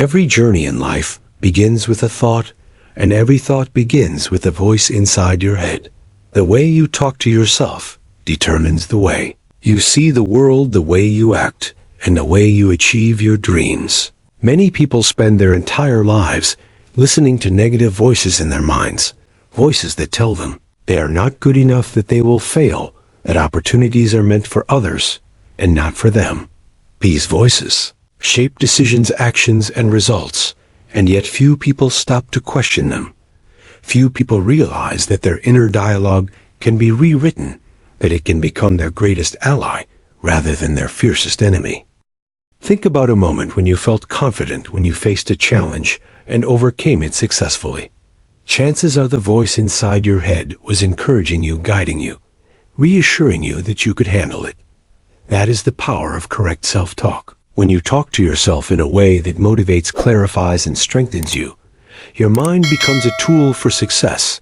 Every journey in life begins with a thought, and every thought begins with a voice inside your head. The way you talk to yourself determines the way you see the world, the way you act, and the way you achieve your dreams. Many people spend their entire lives listening to negative voices in their minds, voices that tell them they are not good enough, that they will fail, that opportunities are meant for others and not for them. These voices shape decisions, actions, and results, and yet few people stop to question them. Few people realize that their inner dialogue can be rewritten, that it can become their greatest ally rather than their fiercest enemy. Think about a moment when you felt confident when you faced a challenge and overcame it successfully. Chances are the voice inside your head was encouraging you, guiding you, reassuring you that you could handle it. That is the power of correct self-talk. When you talk to yourself in a way that motivates, clarifies, and strengthens you, your mind becomes a tool for success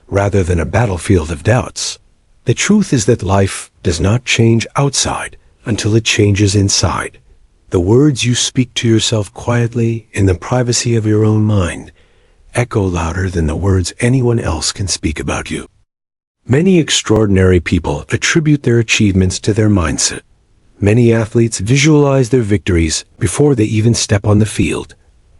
rather than a battlefield of doubts. The truth is that life does not change outside until it changes inside. The words you speak to yourself quietly in the privacy of your own mind echo louder than the words anyone else can speak about you. Many extraordinary people attribute their achievements to their mindset. Many athletes visualize their victories before they even step on the field.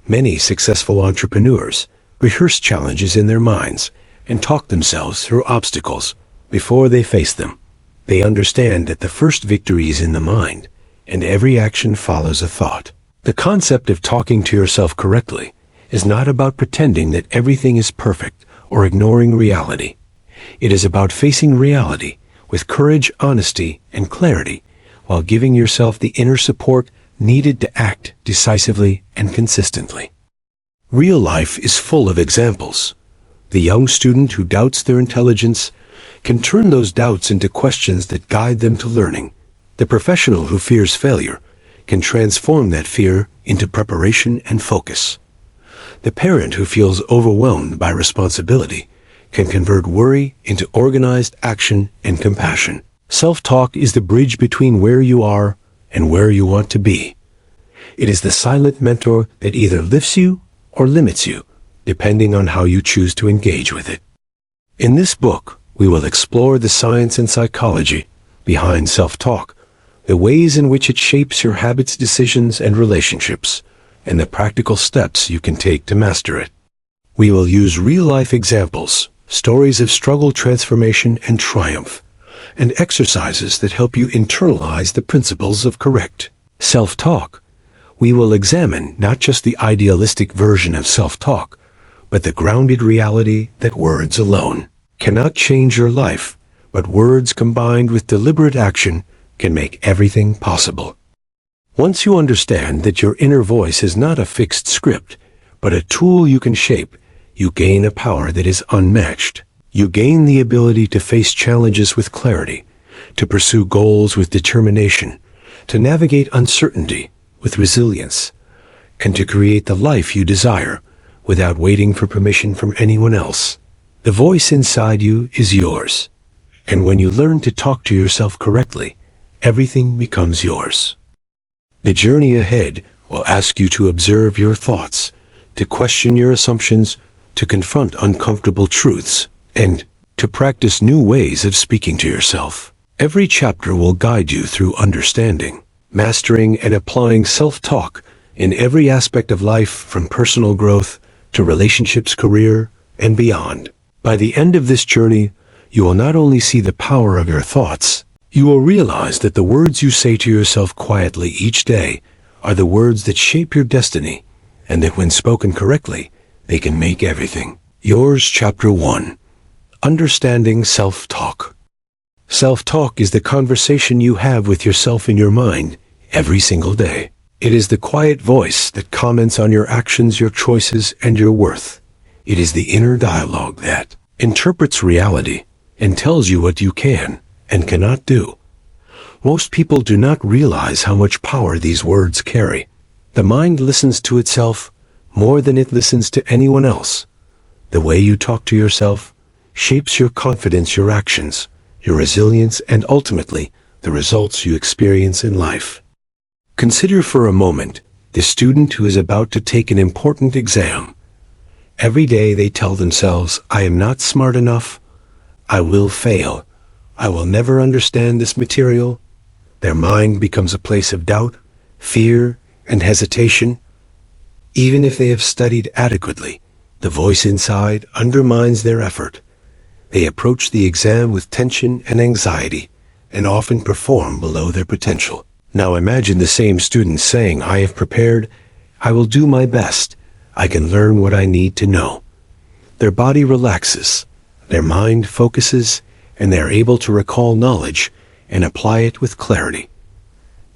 Many successful entrepreneurs rehearse challenges in their minds and talk themselves through obstacles before they face them. They understand that the first victory is in the mind, and every action follows a thought. The concept of talking to yourself correctly is not about pretending that everything is perfect or ignoring reality. It is about facing reality with courage, honesty, and clarity, while giving yourself the inner support needed to act decisively and consistently. Real life is full of examples. The young student who doubts their intelligence can turn those doubts into questions that guide them to learning. The professional who fears failure can transform that fear into preparation and focus. The parent who feels overwhelmed by responsibility can convert worry into organized action and compassion. Self-talk is the bridge between where you are and where you want to be. It is the silent mentor that either lifts you or limits you, depending on how you choose to engage with it. In this book, we will explore the science and psychology behind self-talk, the ways in which it shapes your habits, decisions, and relationships, and the practical steps you can take to master it. We will use real-life examples, stories of struggle, transformation, and triumph, and exercises that help you internalize the principles of correct self-talk. We will examine not just the idealistic version of self-talk, but the grounded reality that words alone cannot change your life, but words combined with deliberate action can make everything possible. Once you understand that your inner voice is not a fixed script, but a tool you can shape, you gain a power that is unmatched. You gain the ability to face challenges with clarity, to pursue goals with determination, to navigate uncertainty with resilience, and to create the life you desire without waiting for permission from anyone else. The voice inside you is yours, and when you learn to talk to yourself correctly, everything becomes yours. The journey ahead will ask you to observe your thoughts, to question your assumptions, to confront uncomfortable truths, and to practice new ways of speaking to yourself. Every chapter will guide you through understanding, mastering, and applying self-talk in every aspect of life, from personal growth to relationships, career, and beyond. By the end of this journey, you will not only see the power of your thoughts, you will realize that the words you say to yourself quietly each day are the words that shape your destiny, and that when spoken correctly, they can make everything yours. Chapter 1. Understanding self-talk. Self-talk is the conversation you have with yourself in your mind every single day. It is the quiet voice that comments on your actions, your choices, and your worth. It is the inner dialogue that interprets reality and tells you what you can and cannot do. Most people do not realize how much power these words carry. The mind listens to itself more than it listens to anyone else. The way you talk to yourself shapes your confidence, your actions, your resilience, and ultimately, the results you experience in life. Consider for a moment the student who is about to take an important exam. Every day they tell themselves, I am not smart enough. I will fail. I will never understand this material. Their mind becomes a place of doubt, fear, and hesitation. Even if they have studied adequately, the voice inside undermines their effort. They approach the exam with tension and anxiety, and often perform below their potential. Now imagine the same student saying, I have prepared, I will do my best, I can learn what I need to know. Their body relaxes, their mind focuses, and they are able to recall knowledge and apply it with clarity.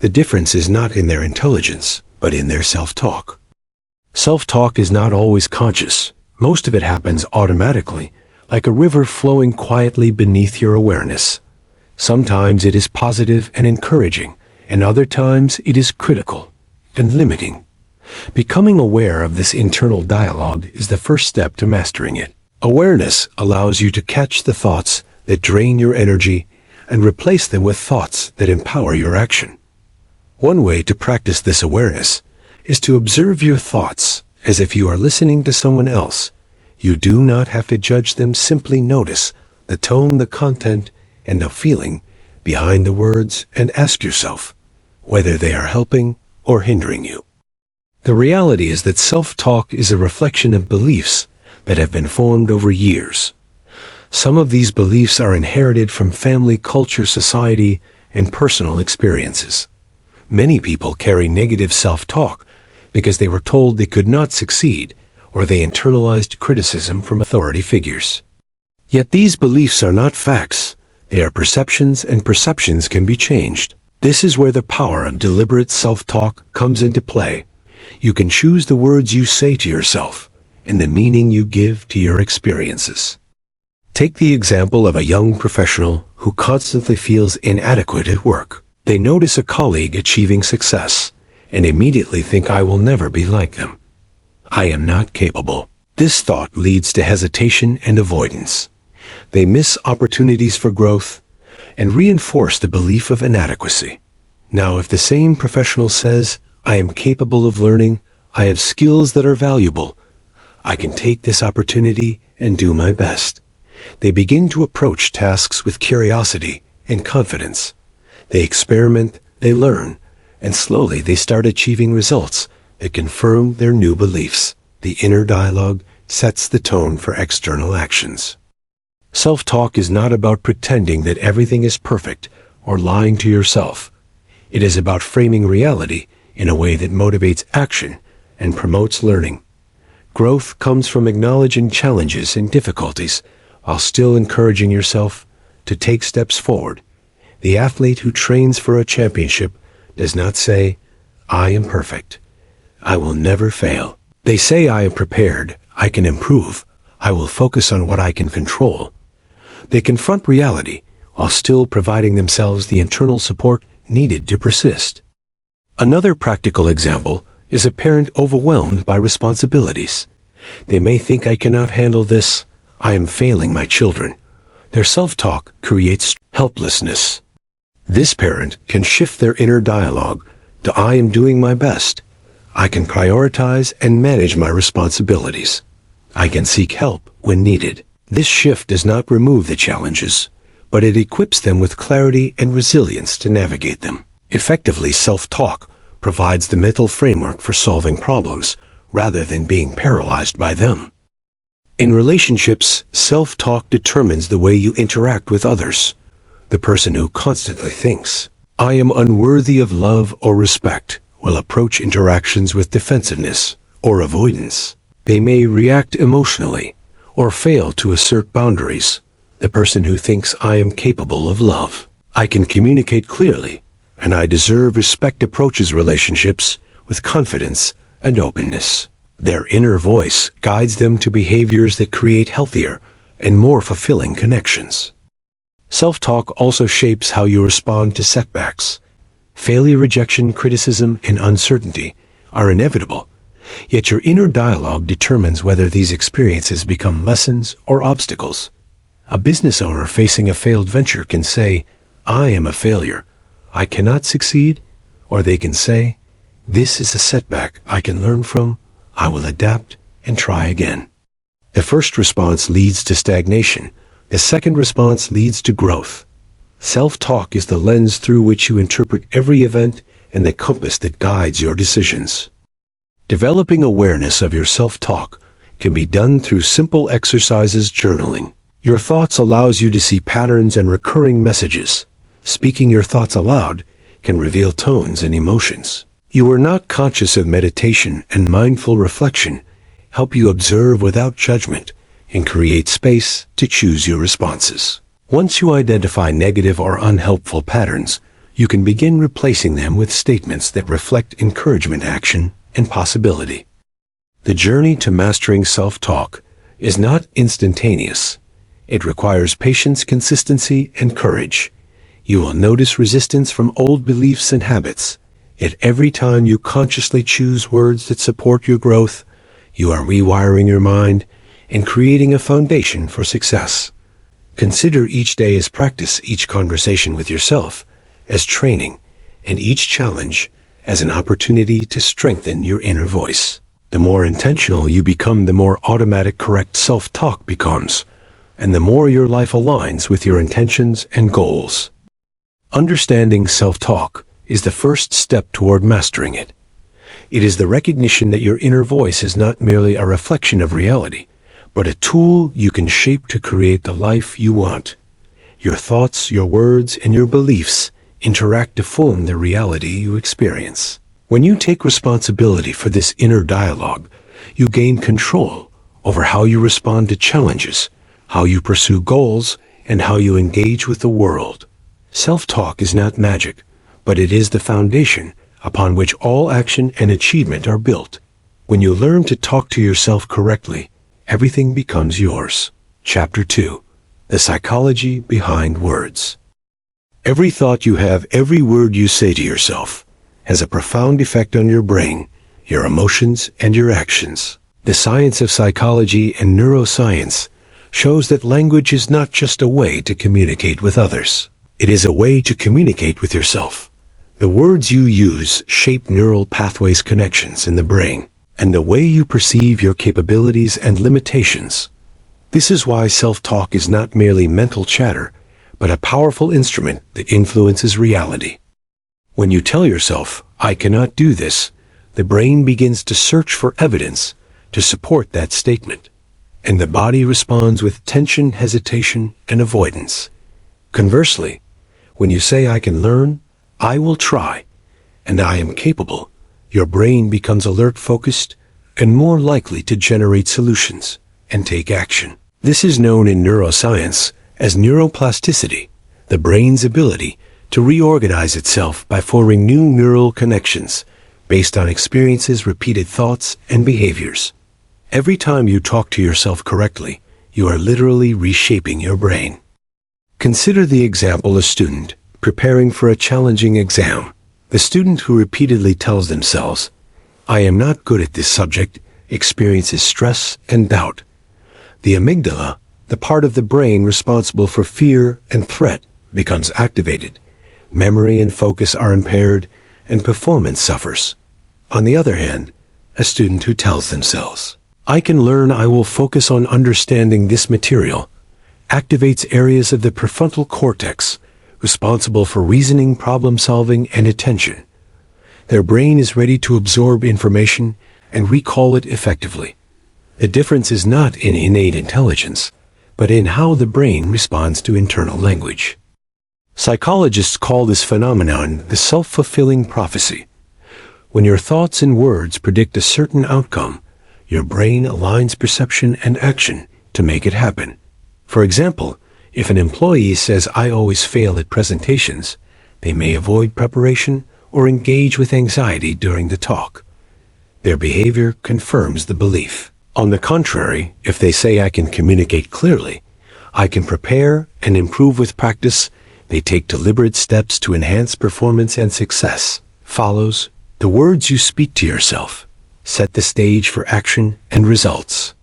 The difference is not in their intelligence, but in their self-talk. Self-talk is not always conscious. Most of it happens automatically, like a river flowing quietly beneath your awareness. Sometimes it is positive and encouraging, and other times it is critical and limiting. Becoming aware of this internal dialogue is the first step to mastering it. Awareness allows you to catch the thoughts that drain your energy and replace them with thoughts that empower your action. One way to practice this awareness is to observe your thoughts as if you are listening to someone else. You do not have to judge them, simply notice the tone, the content, and the feeling behind the words, and ask yourself whether they are helping or hindering you. The reality is that self-talk is a reflection of beliefs that have been formed over years. Some of these beliefs are inherited from family, culture, society, and personal experiences. Many people carry negative self-talk because they were told they could not succeed, or they internalized criticism from authority figures. Yet these beliefs are not facts. They are perceptions, and perceptions can be changed. This is where the power of deliberate self-talk comes into play. You can choose the words you say to yourself and the meaning you give to your experiences. Take the example of a young professional who constantly feels inadequate at work. They notice a colleague achieving success and immediately think, I will never be like them. I am not capable. This thought leads to hesitation and avoidance. They miss opportunities for growth and reinforce the belief of inadequacy. Now, if the same professional says, I am capable of learning, I have skills that are valuable, I can take this opportunity and do my best, they begin to approach tasks with curiosity and confidence. They experiment, they learn, and slowly they start achieving results that confirm their new beliefs. The inner dialogue sets the tone for external actions. Self-talk is not about pretending that everything is perfect or lying to yourself. It is about framing reality in a way that motivates action and promotes learning. Growth comes from acknowledging challenges and difficulties while still encouraging yourself to take steps forward. The athlete who trains for a championship does not say, I am perfect. I will never fail. They say, I am prepared. I can improve. I will focus on what I can control. They confront reality while still providing themselves the internal support needed to persist. Another practical example is a parent overwhelmed by responsibilities. They may think, I cannot handle this. I am failing my children. Their self-talk creates helplessness. This parent can shift their inner dialogue to, I am doing my best. I can prioritize and manage my responsibilities. I can seek help when needed. This shift does not remove the challenges, but it equips them with clarity and resilience to navigate them. Effectively, self-talk provides the mental framework for solving problems rather than being paralyzed by them. In relationships, self-talk determines the way you interact with others. The person who constantly thinks, I am unworthy of love or respect, will approach interactions with defensiveness or avoidance. They may react emotionally or fail to assert boundaries. The person who thinks, I am capable of love, I can communicate clearly, and I deserve respect, approaches relationships with confidence and openness. Their inner voice guides them to behaviors that create healthier and more fulfilling connections. Self-talk also shapes how you respond to setbacks. Failure, rejection, criticism, and uncertainty are inevitable, yet your inner dialogue determines whether these experiences become lessons or obstacles. A business owner facing a failed venture can say, I am a failure. I cannot succeed, or they can say, This is a setback I can learn from. I will adapt and try again. The first response leads to stagnation. The second response leads to growth. Self-talk is the lens through which you interpret every event and the compass that guides your decisions. Developing awareness of your self-talk can be done through simple exercises. Journaling your thoughts allows you to see patterns and recurring messages. Speaking your thoughts aloud can reveal tones and emotions you are not conscious of. Meditation and mindful reflection help you observe without judgment and create space to choose your responses. Once you identify negative or unhelpful patterns, you can begin replacing them with statements that reflect encouragement, action, and possibility. The journey to mastering self-talk is not instantaneous. It requires patience, consistency, and courage. You will notice resistance from old beliefs and habits. Yet every time you consciously choose words that support your growth, you are rewiring your mind and creating a foundation for success. Consider each day as practice, each conversation with yourself as training, and each challenge as an opportunity to strengthen your inner voice. The more intentional you become, the more automatic correct self-talk becomes, and the more your life aligns with your intentions and goals. Understanding self-talk is the first step toward mastering it. It is the recognition that your inner voice is not merely a reflection of reality, but a tool you can shape to create the life you want. Your thoughts, your words, and your beliefs interact to form the reality you experience. When you take responsibility for this inner dialogue, you gain control over how you respond to challenges, how you pursue goals, and how you engage with the world. Self-talk is not magic, but it is the foundation upon which all action and achievement are built. When you learn to talk to yourself correctly, everything becomes yours. Chapter 2. The Psychology Behind Words. Every thought you have, every word you say to yourself, has a profound effect on your brain, your emotions, and your actions. The science of psychology and neuroscience shows that language is not just a way to communicate with others. It is a way to communicate with yourself. The words you use shape neural pathways, connections in the brain, and the way you perceive your capabilities and limitations. This is why self-talk is not merely mental chatter, but a powerful instrument that influences reality. When you tell yourself, "I cannot do this," the brain begins to search for evidence to support that statement, and the body responds with tension, hesitation, and avoidance. Conversely, when you say, "I can learn," "I will try," and "I am capable," your brain becomes alert, focused, and more likely to generate solutions and take action. This is known in neuroscience as neuroplasticity, the brain's ability to reorganize itself by forming new neural connections based on experiences, repeated thoughts, and behaviors. Every time you talk to yourself correctly, you are literally reshaping your brain. Consider the example of a student preparing for a challenging exam. The student who repeatedly tells themselves, "I am not good at this subject," experiences stress and doubt. The amygdala, the part of the brain responsible for fear and threat, becomes activated. Memory and focus are impaired, and performance suffers. On the other hand, a student who tells themselves, "I can learn, I will focus on understanding this material," activates areas of the prefrontal cortex responsible for reasoning, problem-solving, and attention. Their brain is ready to absorb information and recall it effectively. The difference is not in innate intelligence, but in how the brain responds to internal language. Psychologists call this phenomenon the self-fulfilling prophecy. When your thoughts and words predict a certain outcome, your brain aligns perception and action to make it happen. For example, if an employee says, "I always fail at presentations," they may avoid preparation or engage with anxiety during the talk. Their behavior confirms the belief. On the contrary, if they say, "I can communicate clearly," "I can prepare and improve with practice," they take deliberate steps to enhance performance, and success follows. The words you speak to yourself set the stage for action and results.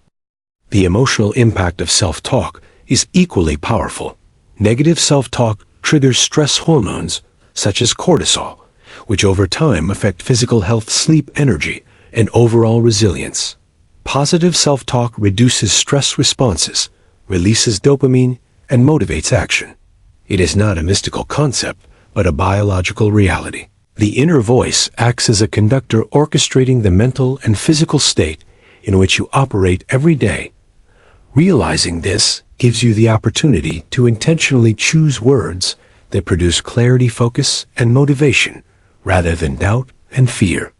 The emotional impact of self-talk is equally powerful. Negative self-talk triggers stress hormones, such as cortisol, which over time affect physical health, sleep, energy, and overall resilience. Positive self-talk reduces stress responses, releases dopamine, and motivates action. It is not a mystical concept, but a biological reality. The inner voice acts as a conductor orchestrating the mental and physical state in which you operate every day. Realizing this gives you the opportunity to intentionally choose words that produce clarity, focus, and motivation, rather than doubt and fear.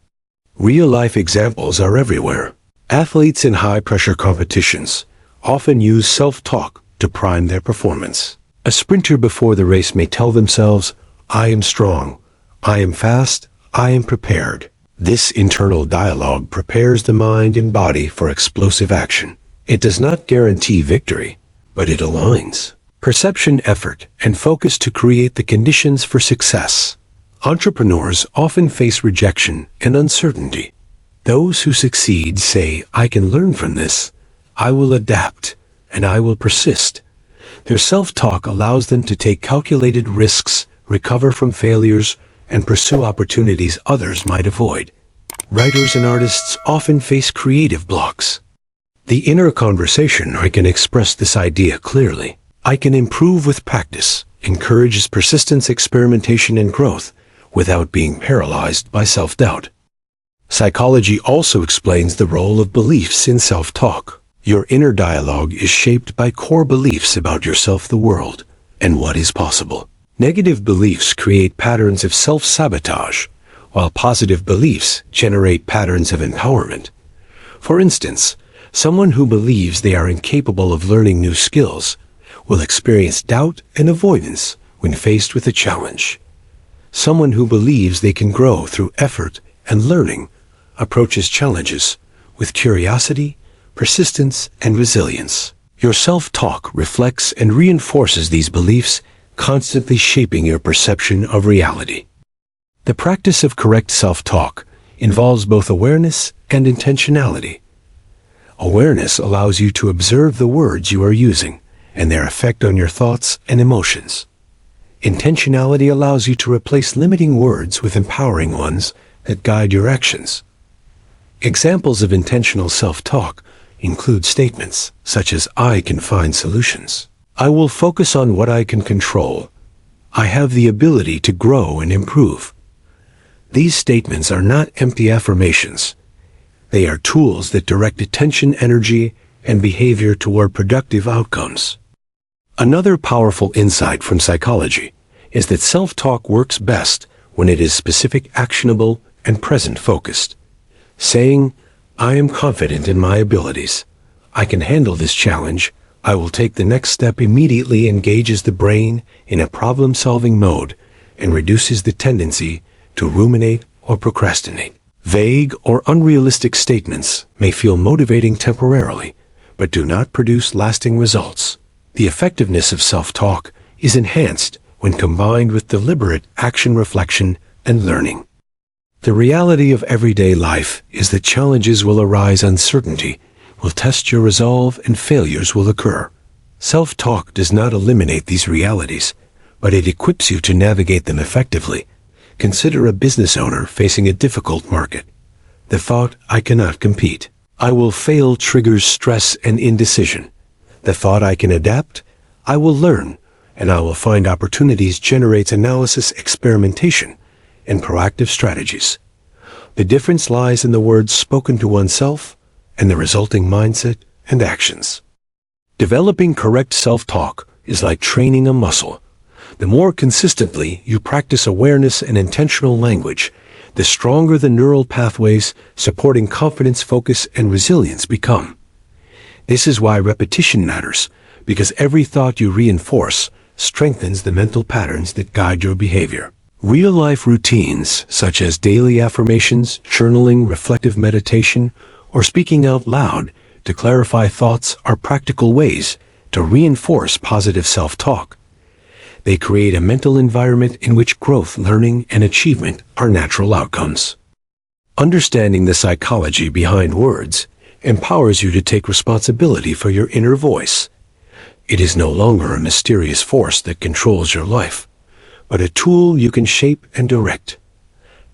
Real-life examples are everywhere. Athletes in high-pressure competitions often use self-talk to prime their performance. A sprinter before the race may tell themselves, "I am strong, I am fast, I am prepared." This internal dialogue prepares the mind and body for explosive action. It does not guarantee victory, but it aligns perception, effort, and focus to create the conditions for success. Entrepreneurs often face rejection and uncertainty. Those who succeed say, "I can learn from this, I will adapt, and I will persist." Their self-talk allows them to take calculated risks, recover from failures, and pursue opportunities others might avoid. Writers and artists often face creative blocks. The inner conversation, "I can express this idea clearly, I can improve with practice," encourages persistence, experimentation, and growth without being paralyzed by self-doubt. Psychology also explains the role of beliefs in self-talk. Your inner dialogue is shaped by core beliefs about yourself, the world, and what is possible. Negative beliefs create patterns of self-sabotage, while positive beliefs generate patterns of empowerment. For instance, someone who believes they are incapable of learning new skills will experience doubt and avoidance when faced with a challenge. Someone who believes they can grow through effort and learning approaches challenges with curiosity, persistence, and resilience. Your self-talk reflects and reinforces these beliefs, constantly shaping your perception of reality. The practice of correct self-talk involves both awareness and intentionality. Awareness allows you to observe the words you are using and their effect on your thoughts and emotions. Intentionality allows you to replace limiting words with empowering ones that guide your actions. Examples of intentional self-talk include statements such as, "I can find solutions," "I will focus on what I can control," "I have the ability to grow and improve." These statements are not empty affirmations. They are tools that direct attention, energy, and behavior toward productive outcomes. Another powerful insight from psychology is that self-talk works best when it is specific, actionable, and present-focused. Saying, "I am confident in my abilities, I can handle this challenge, I will take the next step," immediately engages the brain in a problem-solving mode and reduces the tendency to ruminate or procrastinate. Vague or unrealistic statements may feel motivating temporarily, but do not produce lasting results. The effectiveness of self-talk is enhanced when combined with deliberate action, reflection, and learning. The reality of everyday life is that challenges will arise, uncertainty will test your resolve, and failures will occur. Self-talk does not eliminate these realities, but it equips you to navigate them effectively. Consider a business owner facing a difficult market. The thought, "I cannot compete, I will fail," triggers stress and indecision. The thought, "I can adapt, I will learn, and I will find opportunities," generates analysis, experimentation, and proactive strategies. The difference lies in the words spoken to oneself and the resulting mindset and actions. Developing correct self-talk is like training a muscle. The more consistently you practice awareness and intentional language, the stronger the neural pathways supporting confidence, focus, and resilience become. This is why repetition matters, because every thought you reinforce strengthens the mental patterns that guide your behavior. Real-life routines, such as daily affirmations, journaling, reflective meditation, or speaking out loud to clarify thoughts, are practical ways to reinforce positive self-talk. They create a mental environment in which growth, learning, and achievement are natural outcomes. Understanding the psychology behind words empowers you to take responsibility for your inner voice. It is no longer a mysterious force that controls your life, but a tool you can shape and direct.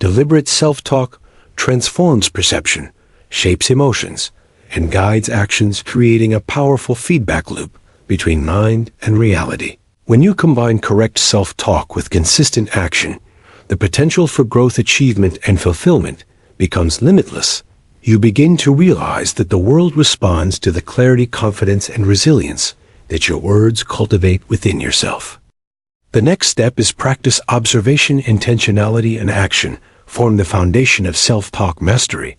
Deliberate self-talk transforms perception, shapes emotions, and guides actions, creating a powerful feedback loop between mind and reality. When you combine correct self-talk with consistent action, the potential for growth, achievement, and fulfillment becomes limitless. You begin to realize that the world responds to the clarity, confidence, and resilience that your words cultivate within yourself. The next step is practice. Observation, intentionality, and action form the foundation of self-talk mastery.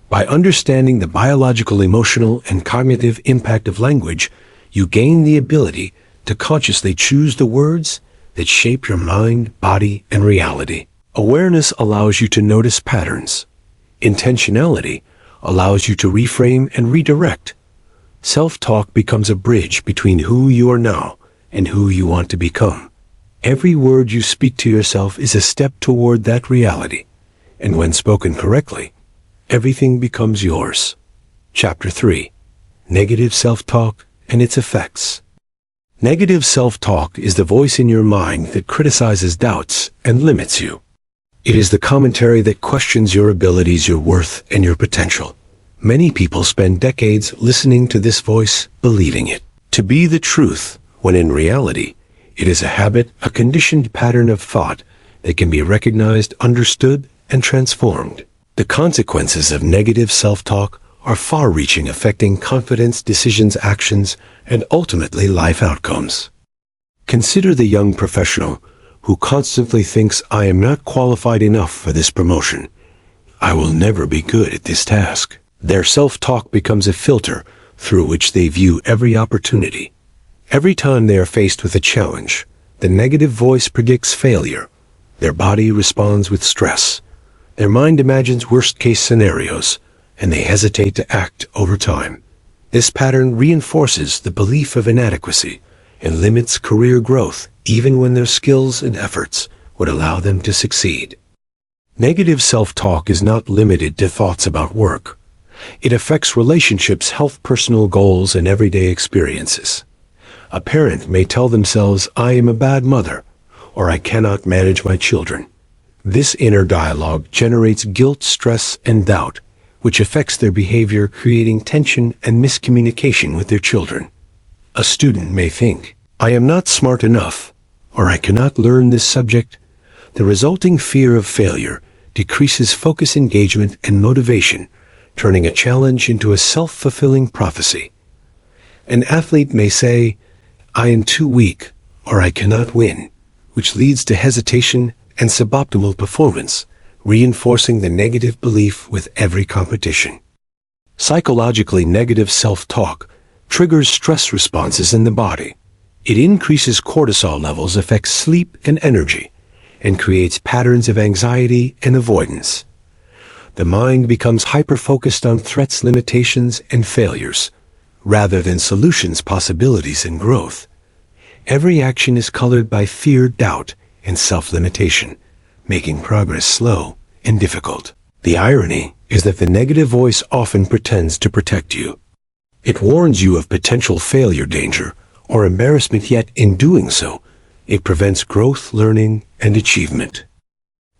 By understanding the biological, emotional, and cognitive impact of language, you gain the ability to consciously choose the words that shape your mind, body, and reality. Awareness allows you to notice patterns. Intentionality allows you to reframe and redirect. Self-talk becomes a bridge between who you are now and who you want to become. Every word you speak to yourself is a step toward that reality, and when spoken correctly, everything becomes yours. Chapter 3. Negative self-talk and its effects. Negative self-talk is the voice in your mind that criticizes, doubts, and limits you. It is the commentary that questions your abilities, your worth, and your potential. Many people spend decades listening to this voice, believing it to be the truth, when in reality, it is a habit, a conditioned pattern of thought that can be recognized, understood, and transformed. The consequences of negative self-talk are far-reaching, affecting confidence, decisions, actions, and ultimately life outcomes. Consider the young professional who constantly thinks, "I am not qualified enough for this promotion. I will never be good at this task." Their self-talk becomes a filter through which they view every opportunity. Every time they are faced with a challenge, the negative voice predicts failure. Their body responds with stress. Their mind imagines worst-case scenarios, and they hesitate to act over time. This pattern reinforces the belief of inadequacy and limits career growth, even when their skills and efforts would allow them to succeed. Negative self-talk is not limited to thoughts about work. It affects relationships, health, personal goals, and everyday experiences. A parent may tell themselves, "I am a bad mother," or "I cannot manage my children." This inner dialogue generates guilt, stress, and doubt, which affects their behavior, creating tension and miscommunication with their children. A student may think, "I am not smart enough," or "I cannot learn this subject." The resulting fear of failure decreases focus, engagement, and motivation, turning a challenge into a self-fulfilling prophecy. An athlete may say, "I am too weak," or "I cannot win," which leads to hesitation and suboptimal performance, reinforcing the negative belief with every competition. Psychologically, negative self-talk triggers stress responses in the body. It increases cortisol levels, affects sleep and energy, and creates patterns of anxiety and avoidance. The mind becomes hyper-focused on threats, limitations, and failures, rather than solutions, possibilities, and growth. Every action is colored by fear, doubt, and self-limitation, making progress slow and difficult. The irony is that the negative voice often pretends to protect you. It warns you of potential failure, danger, or embarrassment, yet in doing so, it prevents growth, learning, and achievement.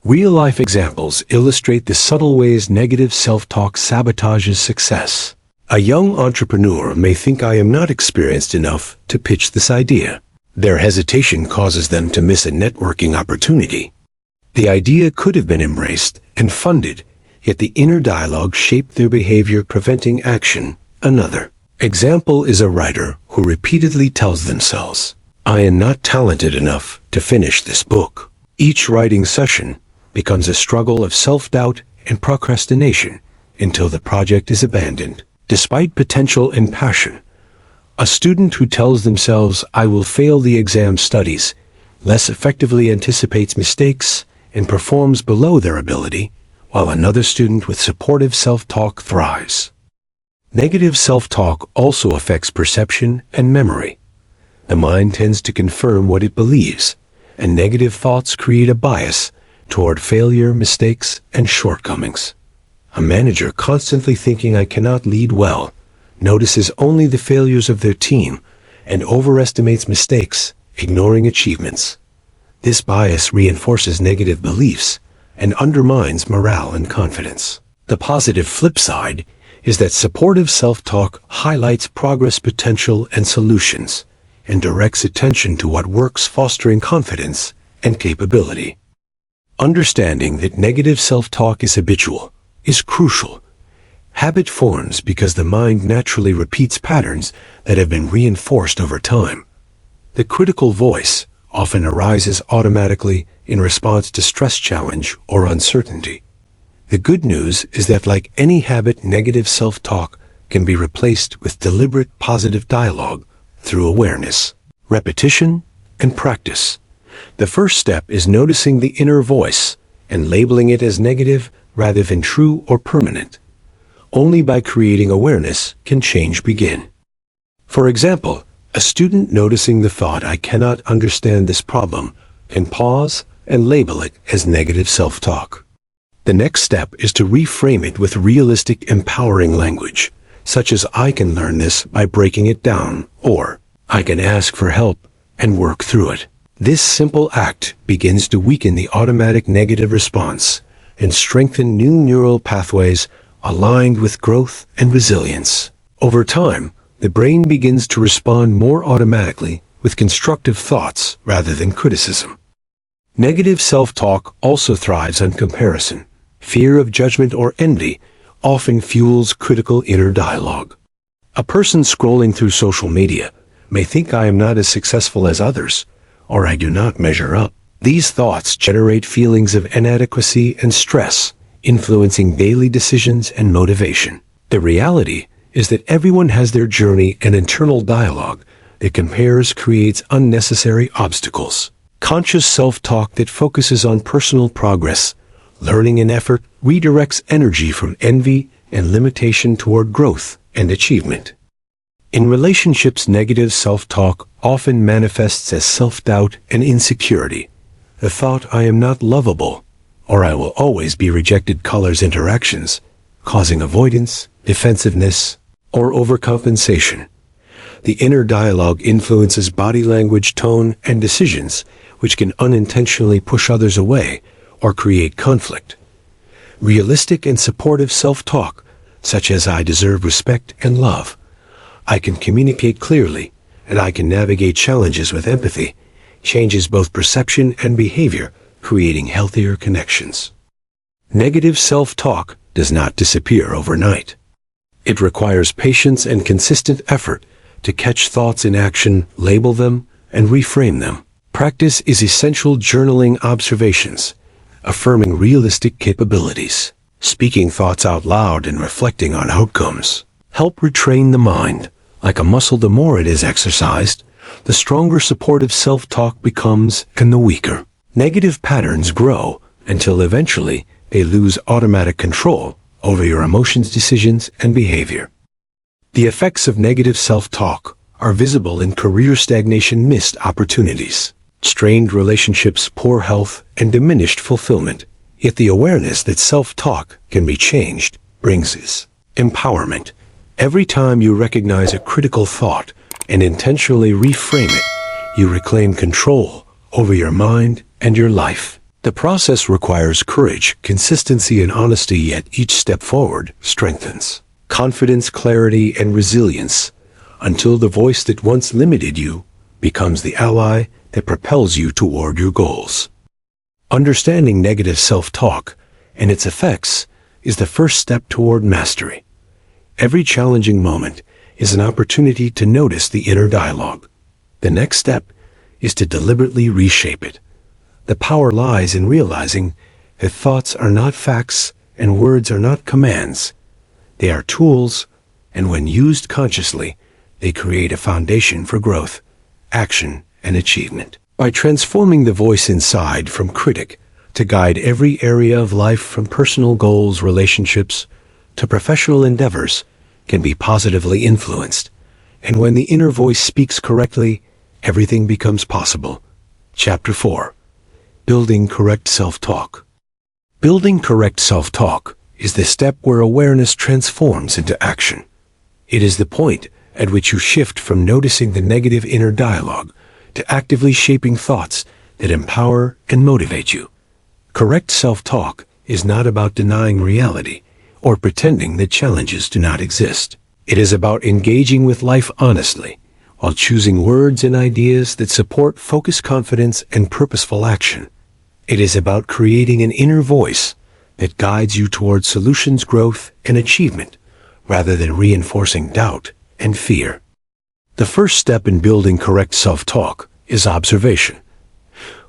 Real-life examples illustrate the subtle ways negative self-talk sabotages success. A young entrepreneur may think, "I am not experienced enough to pitch this idea." Their hesitation causes them to miss a networking opportunity. The idea could have been embraced and funded, yet the inner dialogue shaped their behavior, preventing action. Another example is a writer who repeatedly tells themselves, "I am not talented enough to finish this book." Each writing session becomes a struggle of self-doubt and procrastination until the project is abandoned. Despite potential and passion, a student who tells themselves, "I will fail the exam," studies less effectively, anticipates mistakes, and performs below their ability, while another student with supportive self-talk thrives. Negative self-talk also affects perception and memory. The mind tends to confirm what it believes, and negative thoughts create a bias toward failure, mistakes, and shortcomings. A manager constantly thinking, "I cannot lead well," notices only the failures of their team and overestimates mistakes, ignoring achievements. This bias reinforces negative beliefs, and undermines morale and confidence. The positive flip side is that supportive self-talk highlights progress potential and solutions, and directs attention to what works, fostering confidence and capability. Understanding that negative self-talk is habitual is crucial. Habit forms because the mind naturally repeats patterns that have been reinforced over time. The critical voice often arises automatically in response to stress, challenge, or uncertainty. The good news is that, like any habit, negative self-talk can be replaced with deliberate positive dialogue through awareness, repetition, and practice. The first step is noticing the inner voice and labeling it as negative rather than true or permanent. Only by creating awareness can change begin. For example, a student noticing the thought, "I cannot understand this problem," can pause and label it as negative self-talk. The next step is to reframe it with realistic, empowering language, such as "I can learn this by breaking it down," or "I can ask for help and work through it." This simple act begins to weaken the automatic negative response and strengthen new neural pathways aligned with growth and resilience. Over time, the brain begins to respond more automatically with constructive thoughts rather than criticism. Negative self-talk also thrives on comparison. Fear of judgment or envy often fuels critical inner dialogue. A person scrolling through social media may think, "I am not as successful as others," or "I do not measure up." These thoughts generate feelings of inadequacy and stress, influencing daily decisions and motivation. The reality is that everyone has their journey, and internal dialogue that compares creates unnecessary obstacles. Conscious self-talk that focuses on personal progress, learning, and effort redirects energy from envy and limitation toward growth and achievement. In relationships, negative self-talk often manifests as self-doubt and insecurity. The thought, "I am not lovable," or "I will always be rejected," colors interactions, causing avoidance, defensiveness, or overcompensation. The inner dialogue influences body language, tone, and decisions, which can unintentionally push others away or create conflict. Realistic and supportive self-talk, such as "I deserve respect and love," "I can communicate clearly," and "I can navigate challenges with empathy," changes both perception and behavior, creating healthier connections. Negative self-talk does not disappear overnight. It requires patience and consistent effort to catch thoughts in action, label them, and reframe them. Practice is essential. Journaling observations, affirming realistic capabilities, speaking thoughts out loud, and reflecting on outcomes help retrain the mind. Like a muscle, the more it is exercised, the stronger supportive self-talk becomes, and the weaker negative patterns grow until eventually they lose automatic control over your emotions, decisions, and behavior. The effects of negative self-talk are visible in career stagnation, missed opportunities, strained relationships, poor health, and diminished fulfillment. Yet the awareness that self-talk can be changed brings us empowerment. Every time you recognize a critical thought and intentionally reframe it, you reclaim control over your mind and your life. The process requires courage, consistency, and honesty, yet each step forward strengthens confidence, clarity, and resilience, until the voice that once limited you becomes the ally that propels you toward your goals. Understanding negative self-talk and its effects is the first step toward mastery. Every challenging moment is an opportunity to notice the inner dialogue. The next step is to deliberately reshape it. The power lies in realizing that thoughts are not facts and words are not commands. They are tools, and when used consciously, they create a foundation for growth, action, and achievement. By transforming the voice inside from critic to guide every area of life, from personal goals, relationships, to professional endeavors, can be positively influenced. And when the inner voice speaks correctly, everything becomes possible. Chapter 4. Building correct self-talk. Building correct self-talk is the step where awareness transforms into action. It is the point at which you shift from noticing the negative inner dialogue to actively shaping thoughts that empower and motivate you. Correct self-talk is not about denying reality or pretending that challenges do not exist. It is about engaging with life honestly, while choosing words and ideas that support focused confidence and purposeful action. It is about creating an inner voice that guides you towards solutions, growth, and achievement, rather than reinforcing doubt and fear. The first step in building correct self-talk is observation.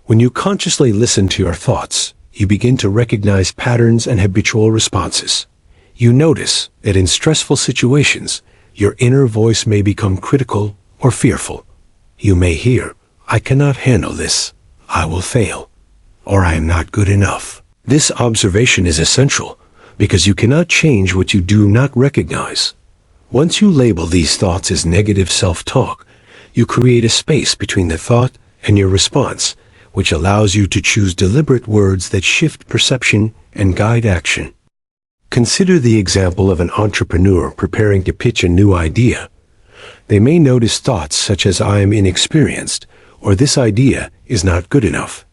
When you consciously listen to your thoughts, you begin to recognize patterns and habitual responses. You notice that in stressful situations, your inner voice may become critical or fearful. You may hear, "I cannot handle this, I will fail," or "I am not good enough." This observation is essential because you cannot change what you do not recognize. Once you label these thoughts as negative self-talk, you create a space between the thought and your response, which allows you to choose deliberate words that shift perception and guide action. Consider the example of an entrepreneur preparing to pitch a new idea. They may notice thoughts such as "I am inexperienced," or "this idea is not good enough."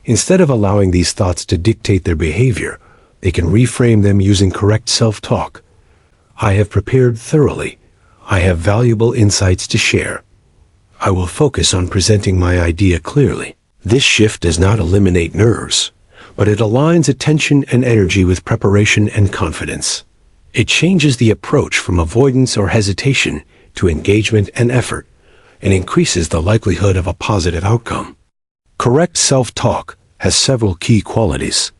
Instead of allowing these thoughts to dictate their behavior, they can reframe them using correct self-talk. "I have prepared thoroughly. I have valuable insights to share. I will focus on presenting my idea clearly." This shift does not eliminate nerves, but it aligns attention and energy with preparation and confidence. It changes the approach from avoidance or hesitation to engagement and effort, and increases the likelihood of a positive outcome. Correct self-talk has several key qualities.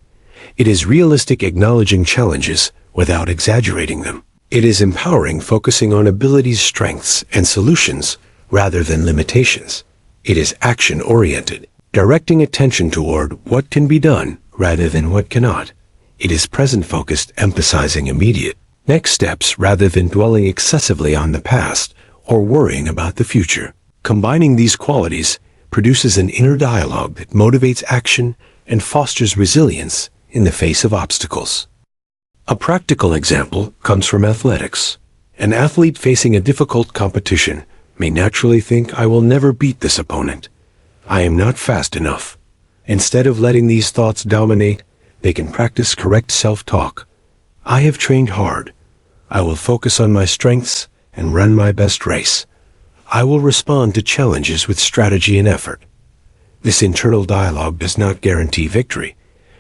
It is realistic, acknowledging challenges without exaggerating them. It is empowering, focusing on abilities, strengths, and solutions rather than limitations. It is action-oriented, directing attention toward what can be done rather than what cannot. It is present-focused, emphasizing immediate next steps rather than dwelling excessively on the past or worrying about the future. Combining these qualities produces an inner dialogue that motivates action and fosters resilience in the face of obstacles. A practical example comes from athletics. An athlete facing a difficult competition may naturally think, "I will never beat this opponent. I am not fast enough." Instead of letting these thoughts dominate, they can practice correct self-talk. "I have trained hard. I will focus on my strengths and run my best race. I will respond to challenges with strategy and effort." This internal dialogue does not guarantee victory,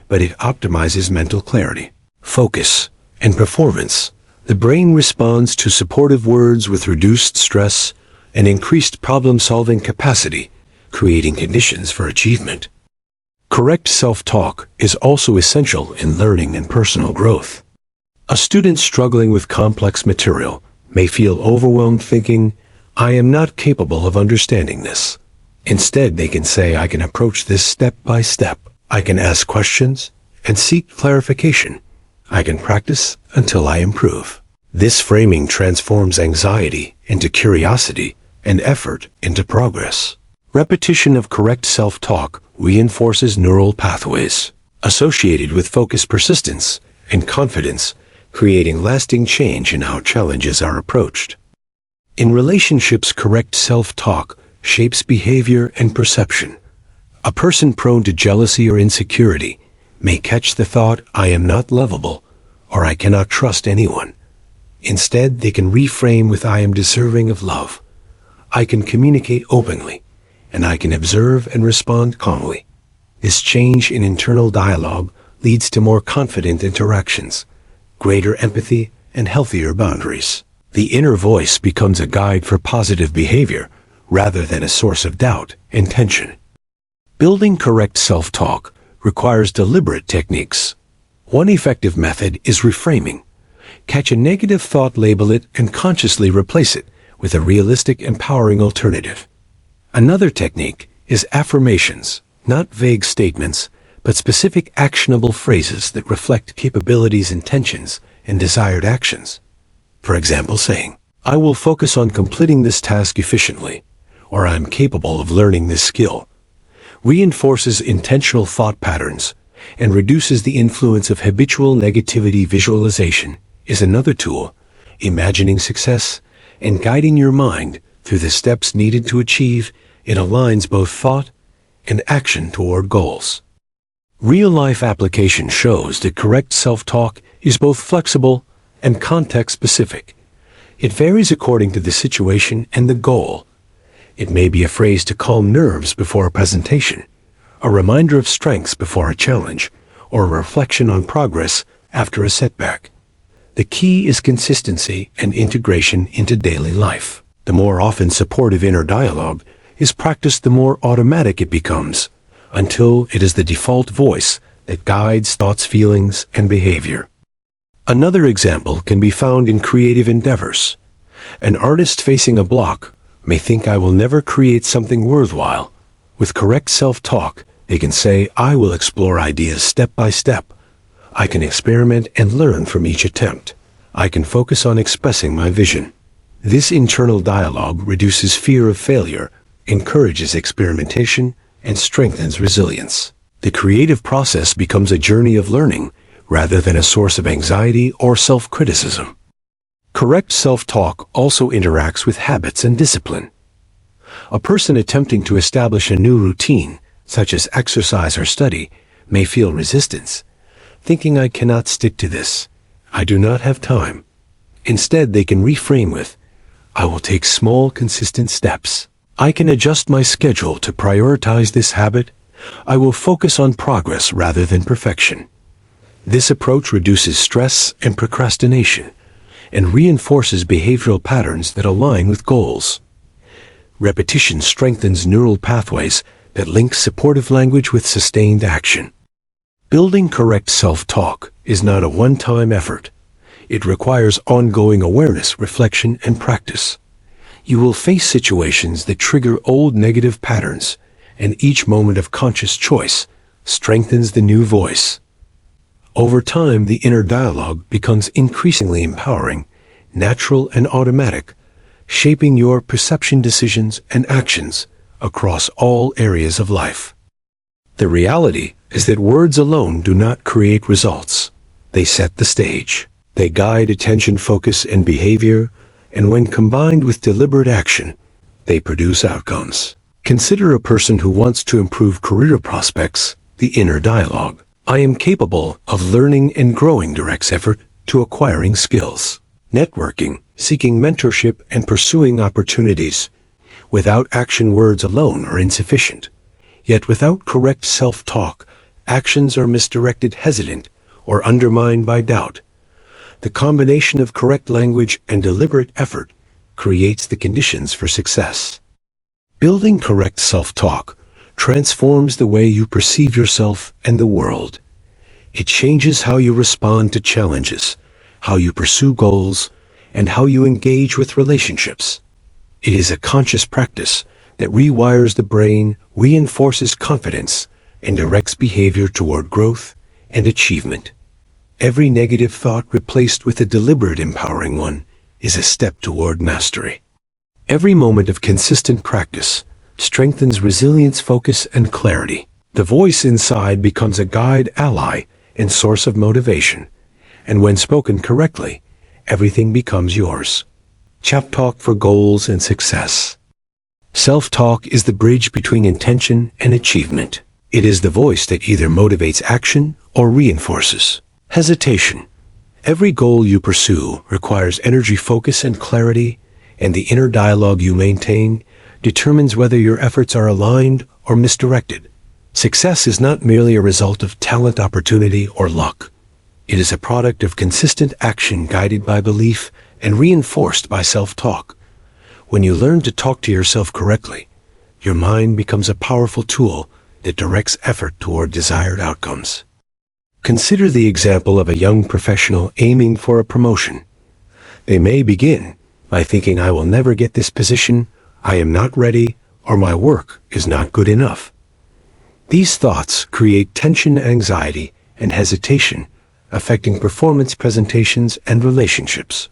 but it optimizes mental clarity, focus, and performance. The brain responds to supportive words with reduced stress and increased problem-solving capacity, creating conditions for achievement. Correct self-talk is also essential in learning and personal growth. A student struggling with complex material may feel overwhelmed thinking, "I am not capable of understanding this." Instead, they can say, "I can approach this step by step. I can ask questions and seek clarification. I can practice until I improve." This framing transforms anxiety into curiosity and effort into progress. Repetition of correct self-talk reinforces neural pathways associated with focus, persistence, and confidence, creating lasting change in how challenges are approached. In relationships, correct self-talk shapes behavior and perception. A person prone to jealousy or insecurity may catch the thought, "I am not lovable," or "I cannot trust anyone." Instead, they can reframe with, "I am deserving of love. I can communicate openly, and I can observe and respond calmly." This change in internal dialogue leads to more confident interactions, greater empathy, and healthier boundaries. The inner voice becomes a guide for positive behavior rather than a source of doubt and tension. Building correct self-talk requires deliberate techniques. One effective method is reframing. Catch a negative thought, label it, and consciously replace it with a realistic, empowering alternative. Another technique is affirmations, not vague statements, but specific actionable phrases that reflect capabilities, intentions, and desired actions. For example, saying, "I will focus on completing this task efficiently," or "I am capable of learning this skill," reinforces intentional thought patterns and reduces the influence of habitual negativity. Visualization is another tool, imagining success and guiding your mind through the steps needed to achieve. It aligns both thought and action toward goals. Real-life application shows that correct self-talk is both flexible and context-specific. It varies according to the situation and the goal. It may be a phrase to calm nerves before a presentation, a reminder of strengths before a challenge, or a reflection on progress after a setback. The key is consistency and integration into daily life. The more often supportive inner dialogue is practiced, the more automatic it becomes, until it is the default voice that guides thoughts, feelings, and behavior. Another example can be found in creative endeavors. An artist facing a block may think, "I will never create something worthwhile." With correct self-talk, they can say, "I will explore ideas step by step. I can experiment and learn from each attempt. I can focus on expressing my vision." This internal dialogue reduces fear of failure, encourages experimentation, and strengthens resilience. The creative process becomes a journey of learning rather than a source of anxiety or self-criticism. Correct self-talk also interacts with habits and discipline. A person attempting to establish a new routine, such as exercise or study, may feel resistance, thinking, "I cannot stick to this. I do not have time." Instead, they can reframe with, "I will take small, consistent steps. I can adjust my schedule to prioritize this habit. I will focus on progress rather than perfection." This approach reduces stress and procrastination and reinforces behavioral patterns that align with goals. Repetition strengthens neural pathways that link supportive language with sustained action. Building correct self-talk is not a one-time effort. It requires ongoing awareness, reflection, and practice. You will face situations that trigger old negative patterns, and each moment of conscious choice strengthens the new voice. Over time, the inner dialogue becomes increasingly empowering, natural, and automatic, shaping your perception, decisions, and actions across all areas of life. The reality is that words alone do not create results. They set the stage. They guide attention, focus, and behavior, and when combined with deliberate action, they produce outcomes. Consider a person who wants to improve career prospects. The inner dialogue, "I am capable of learning and growing," directs effort to acquiring skills. Networking, seeking mentorship, and pursuing opportunities. Without action, words alone are insufficient. Yet without correct self-talk, actions are misdirected, hesitant, or undermined by doubt. The combination of correct language and deliberate effort creates the conditions for success. Building correct self-talk transforms the way you perceive yourself and the world. It changes how you respond to challenges, how you pursue goals, and how you engage with relationships. It is a conscious practice that rewires the brain, reinforces confidence, and directs behavior toward growth and achievement. Every negative thought replaced with a deliberate, empowering one is a step toward mastery. Every moment of consistent practice strengthens resilience, focus, and clarity. The voice inside becomes a guide, ally, and source of motivation. And when spoken correctly, everything becomes yours. Self-talk for goals and success. Self-talk is the bridge between intention and achievement. It is the voice that either motivates action or reinforces hesitation. Every goal you pursue requires energy, focus, and clarity, and the inner dialogue you maintain determines whether your efforts are aligned or misdirected. Success is not merely a result of talent, opportunity, or luck. It is a product of consistent action guided by belief and reinforced by self-talk. When you learn to talk to yourself correctly, your mind becomes a powerful tool that directs effort toward desired outcomes. Consider the example of a young professional aiming for a promotion. They may begin by thinking, "I will never get this position, I am not ready, or my work is not good enough." These thoughts create tension, anxiety, and hesitation, affecting performance, presentations, and relationships.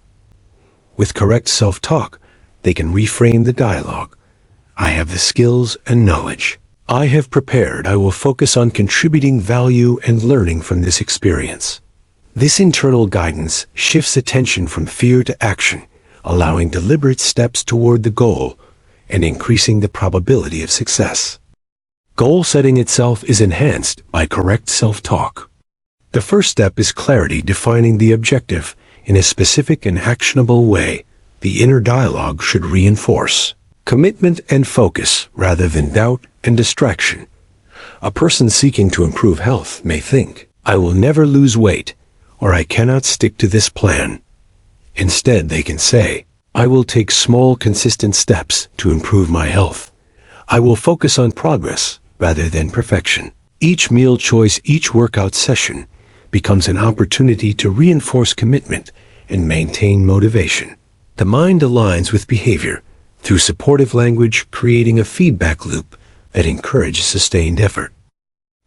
With correct self-talk, they can reframe the dialogue. "I have the skills and knowledge. I have prepared. I will focus on contributing value and learning from this experience." This internal guidance shifts attention from fear to action, allowing deliberate steps toward the goal and increasing the probability of success. Goal setting itself is enhanced by correct self-talk. The first step is clarity, defining the objective in a specific and actionable way. The inner dialogue should reinforce commitment and focus rather than doubt and distraction. A person seeking to improve health may think, "I will never lose weight," or "I cannot stick to this plan." Instead, they can say, "I will take small, consistent steps to improve my health. I will focus on progress rather than perfection." Each meal choice, each workout session becomes an opportunity to reinforce commitment and maintain motivation. The mind aligns with behavior through supportive language, creating a feedback loop that encourages sustained effort.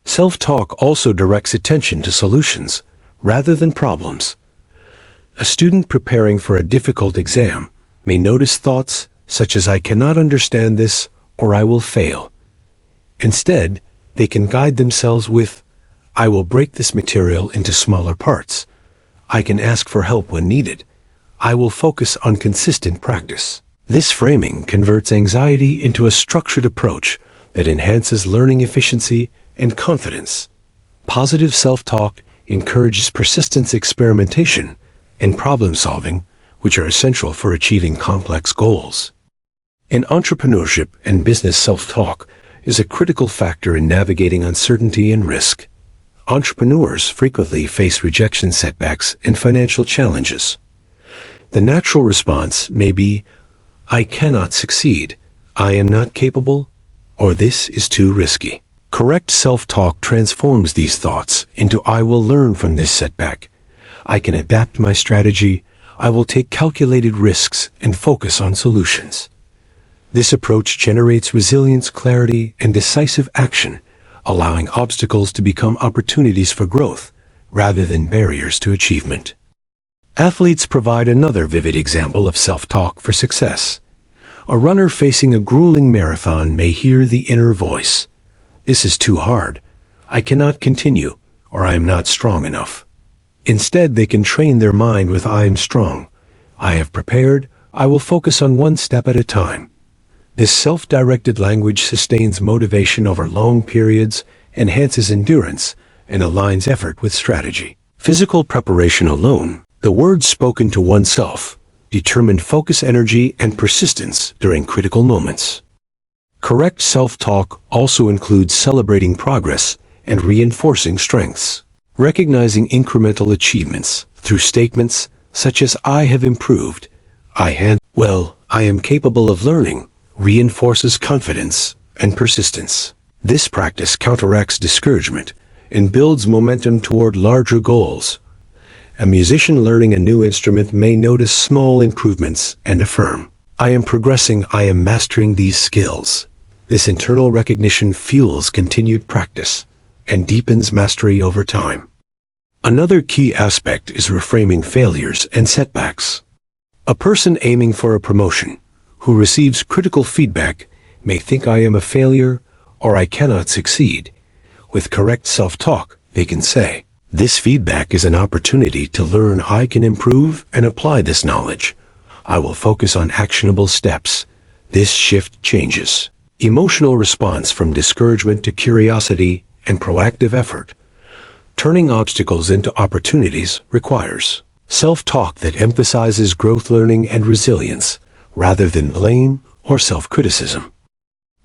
Self-talk also directs attention to solutions rather than problems. A student preparing for a difficult exam may notice thoughts such as "I cannot understand this" or "I will fail." Instead, they can guide themselves with, "I will break this material into smaller parts. I can ask for help when needed. I will focus on consistent practice." This framing converts anxiety into a structured approach that enhances learning efficiency and confidence. Positive self-talk encourages persistence, experimentation, and problem-solving, which are essential for achieving complex goals. In entrepreneurship and business, self-talk is a critical factor in navigating uncertainty and risk. Entrepreneurs frequently face rejection, setbacks, and financial challenges. The natural response may be, "I cannot succeed," "I am not capable," or "this is too risky." Correct self-talk transforms these thoughts into, "I will learn from this setback. I can adapt my strategy. I will take calculated risks and focus on solutions." This approach generates resilience, clarity, and decisive action, allowing obstacles to become opportunities for growth rather than barriers to achievement. Athletes provide another vivid example of self-talk for success. A runner facing a grueling marathon may hear the inner voice, "This is too hard. I cannot continue," or "I am not strong enough." Instead, they can train their mind with, "I am strong. I have prepared. I will focus on one step at a time." This self-directed language sustains motivation over long periods, enhances endurance, and aligns effort with strategy. Physical preparation alone, the words spoken to oneself, determine focus, energy, and persistence during critical moments. Correct self-talk also includes celebrating progress and reinforcing strengths. Recognizing incremental achievements through statements such as, "I have improved," "I am capable of learning," reinforces confidence and persistence. This practice counteracts discouragement and builds momentum toward larger goals. A musician learning a new instrument may notice small improvements and affirm, "I am progressing, I am mastering these skills." This internal recognition fuels continued practice and deepens mastery over time. Another key aspect is reframing failures and setbacks. A person aiming for a promotion who receives critical feedback may think, "I am a failure," or "I cannot succeed." With correct self-talk, they can say, "This feedback is an opportunity to learn. I can improve and apply this knowledge. I will focus on actionable steps. This shift changes." Emotional response from discouragement to curiosity and proactive effort. Turning obstacles into opportunities requires self-talk that emphasizes growth, learning, and resilience, rather than blame or self-criticism.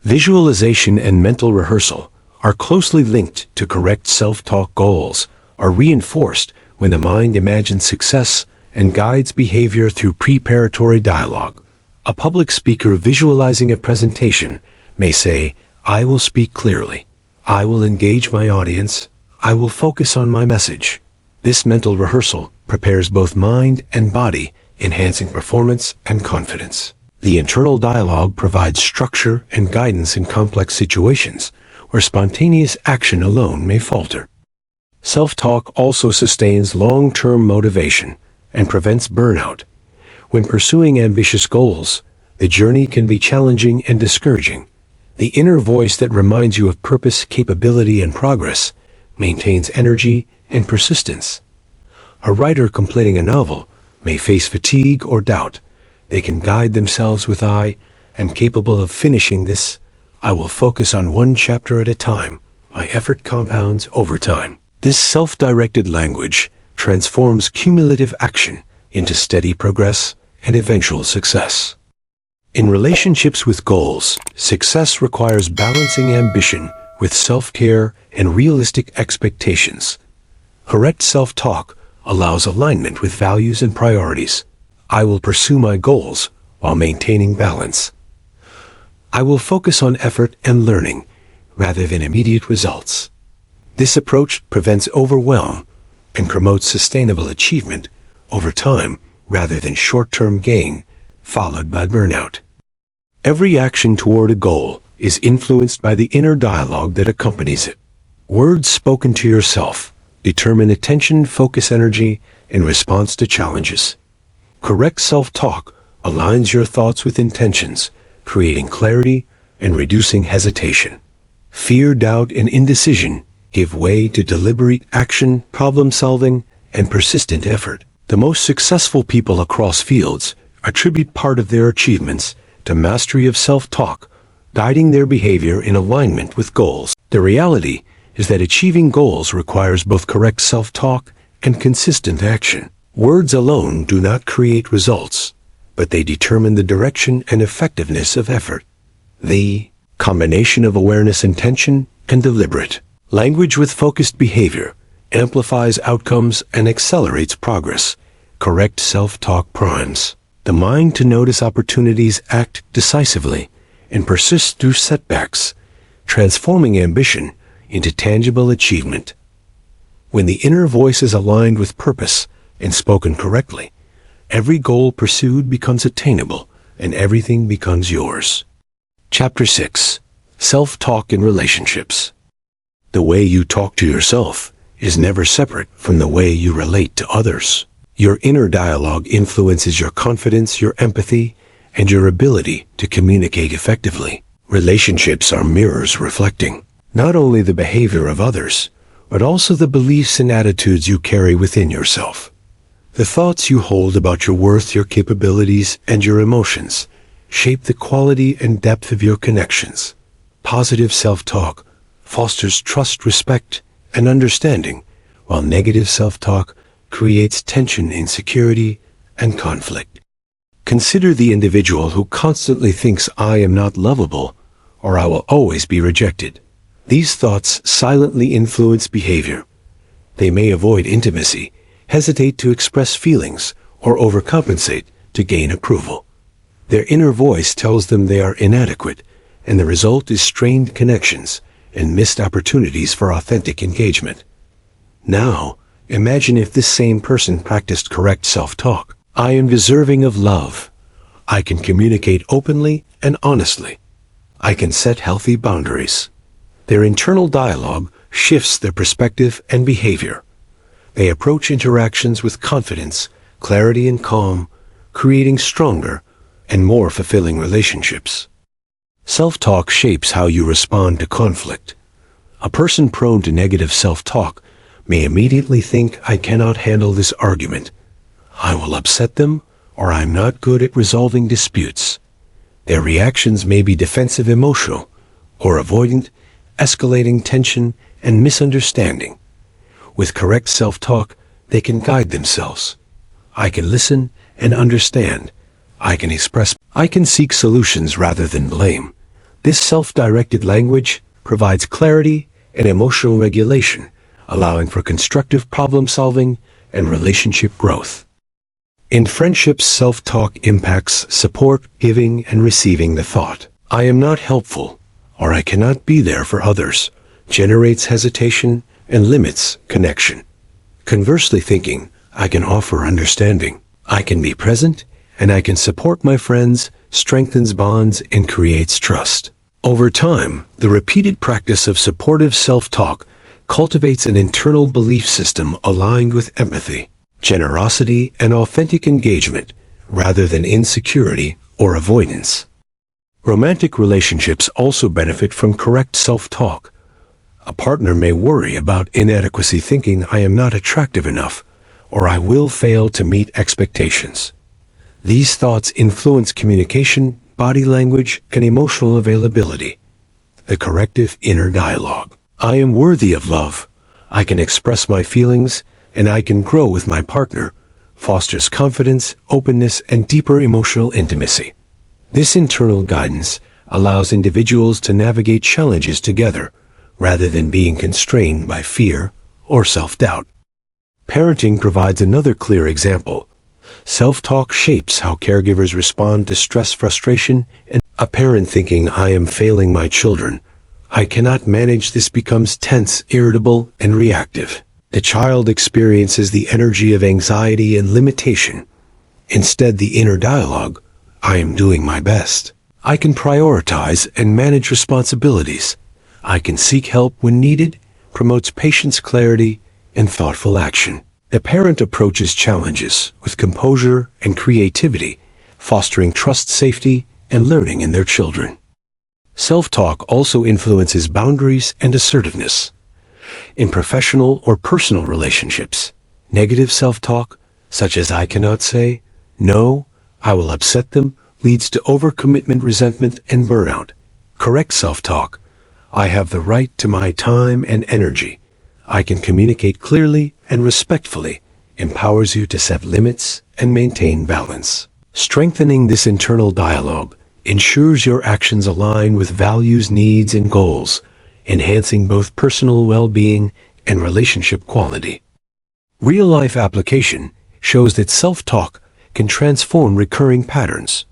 Visualization and mental rehearsal are closely linked to correct self-talk. Goals are reinforced when the mind imagines success and guides behavior through preparatory dialogue. A public speaker visualizing a presentation may say, "I will speak clearly. I will engage my audience. I will focus on my message." This mental rehearsal prepares both mind and body, enhancing performance and confidence. The internal dialogue provides structure and guidance in complex situations where spontaneous action alone may falter. Self-talk also sustains long-term motivation and prevents burnout. When pursuing ambitious goals, the journey can be challenging and discouraging. The inner voice that reminds you of purpose, capability, and progress maintains energy and persistence. A writer completing a novel may face fatigue or doubt. They can guide themselves with, "I am capable of finishing this," I will focus on one chapter at a time. My effort compounds over time. This self-directed language transforms cumulative action into steady progress and eventual success. In relationships with goals, success requires balancing ambition with self-care and realistic expectations. Correct self-talk allows alignment with values and priorities. I will pursue my goals while maintaining balance. I will focus on effort and learning rather than immediate results. This approach prevents overwhelm and promotes sustainable achievement over time rather than short-term gain followed by burnout. Every action toward a goal is influenced by the inner dialogue that accompanies it. Words spoken to yourself determine attention, focus, energy, in response to challenges. Correct self-talk aligns your thoughts with intentions, creating clarity and reducing hesitation. Fear, doubt, and indecision give way to deliberate action, problem-solving, and persistent effort. The most successful people across fields attribute part of their achievements to mastery of self-talk, guiding their behavior in alignment with goals. The reality is that achieving goals requires both correct self-talk and consistent action. Words alone do not create results, but they determine the direction and effectiveness of effort. The combination of awareness, intention, and deliberate language with focused behavior amplifies outcomes and accelerates progress. Correct self-talk primes the mind to notice opportunities, act decisively, and persist through setbacks, transforming ambition into tangible achievement. When the inner voice is aligned with purpose and spoken correctly, every goal pursued becomes attainable and everything becomes yours. Chapter 6. Self-talk in relationships. The way you talk to yourself is never separate from the way you relate to others. Your inner dialogue influences your confidence, your empathy, and your ability to communicate effectively. Relationships are mirrors reflecting not only the behavior of others, but also the beliefs and attitudes you carry within yourself. The thoughts you hold about your worth, your capabilities, and your emotions shape the quality and depth of your connections. Positive self-talk fosters trust, respect, and understanding, while negative self-talk creates tension, insecurity, and conflict. Consider the individual who constantly thinks, "I am not lovable," or "I will always be rejected." These thoughts silently influence behavior. They may avoid intimacy, hesitate to express feelings, or overcompensate to gain approval. Their inner voice tells them they are inadequate, and the result is strained connections and missed opportunities for authentic engagement. Now, imagine if this same person practiced correct self-talk. I am deserving of love. I can communicate openly and honestly. I can set healthy boundaries. Their internal dialogue shifts their perspective and behavior. They approach interactions with confidence, clarity, and calm, creating stronger and more fulfilling relationships. Self-talk shapes how you respond to conflict. A person prone to negative self-talk may immediately think, "I cannot handle this argument. I will upset them," or "I'm not good at resolving disputes." Their reactions may be defensive, emotional, or avoidant, escalating tension and misunderstanding. With correct self-talk, they can guide themselves. I can listen and understand. I can express. I can seek solutions rather than blame. This self-directed language provides clarity and emotional regulation, allowing for constructive problem-solving and relationship growth. In friendships, self-talk impacts support, giving, and receiving. The thought, "I am not helpful," or "I cannot be there for others," generates hesitation and limits connection. Conversely, thinking, "I can offer understanding, I can be present, and I can support my friends," strengthens bonds and creates trust. Over time, the repeated practice of supportive self-talk cultivates an internal belief system aligned with empathy, generosity, and authentic engagement, rather than insecurity or avoidance. Romantic relationships also benefit from correct self-talk. A partner may worry about inadequacy, thinking, "I am not attractive enough," or "I will fail to meet expectations." These thoughts influence communication, body language, and emotional availability. the corrective inner dialogue. I am worthy of love. I can express my feelings, and I can grow with my partner, fosters confidence, openness, and deeper emotional intimacy. This internal guidance allows individuals to navigate challenges together, rather than being constrained by fear or self-doubt. Parenting provides another clear example. Self-talk shapes how caregivers respond to stress, frustration, and a parent thinking, "I am failing my children. I cannot manage this," becomes tense, irritable, and reactive. The child experiences the energy of anxiety and limitation. Instead, the inner dialogue, "I am doing my best. I can prioritize and manage responsibilities. I can seek help when needed," promotes patience, clarity, and thoughtful action. The parent approaches challenges with composure and creativity, fostering trust, safety, and learning in their children. Self-talk also influences boundaries and assertiveness. In professional or personal relationships, negative self-talk, such as "I cannot say no, I will upset them," leads to overcommitment, resentment, and burnout. Correct self-talk, "I have the right to my time and energy. I can communicate clearly and respectfully," empowers you to set limits and maintain balance. Strengthening this internal dialogue ensures your actions align with values, needs, and goals, enhancing both personal well-being and relationship quality. Real-life application shows that self-talk can transform recurring patterns.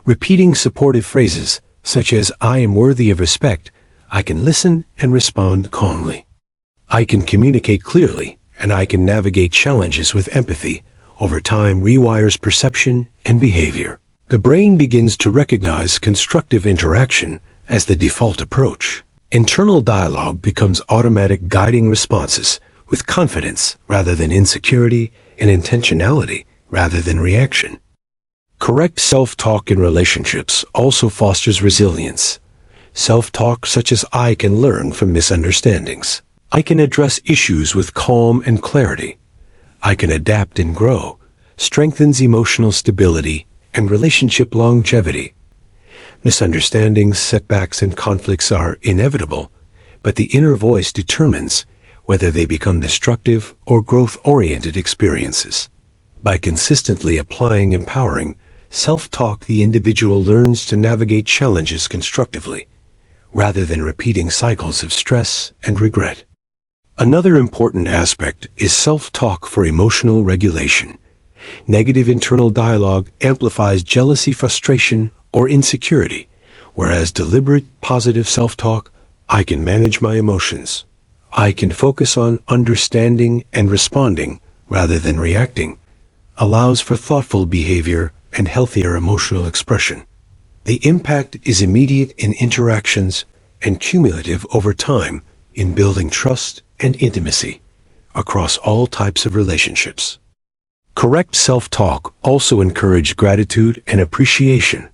Repeating supportive phrases such as "I am worthy of respect," "I can listen and respond calmly," "I can communicate clearly," and "I can navigate challenges with empathy," over time rewires perception and behavior. The brain begins to recognize constructive interaction as the default approach. Internal dialogue becomes automatic, guiding responses with confidence rather than insecurity, and intentionality rather than reaction. Correct self-talk in relationships also fosters resilience. Self-talk such as "I can learn from misunderstandings," "I can address issues with calm and clarity," "I can adapt and grow," strengthens emotional stability and relationship longevity. Misunderstandings, setbacks, and conflicts are inevitable, but the inner voice determines whether they become destructive or growth-oriented experiences. By consistently applying empowering self-talk, the individual learns to navigate challenges constructively, rather than repeating cycles of stress and regret. Another important aspect is self-talk for emotional regulation. Negative internal dialogue amplifies jealousy, frustration, or insecurity, whereas deliberate, positive self-talk, "I can manage my emotions. I can focus on understanding and responding rather than reacting," allows for thoughtful behavior and healthier emotional expression. The impact is immediate in interactions and cumulative over time in building trust and intimacy across all types of relationships. Correct self-talk also encourages gratitude and appreciation.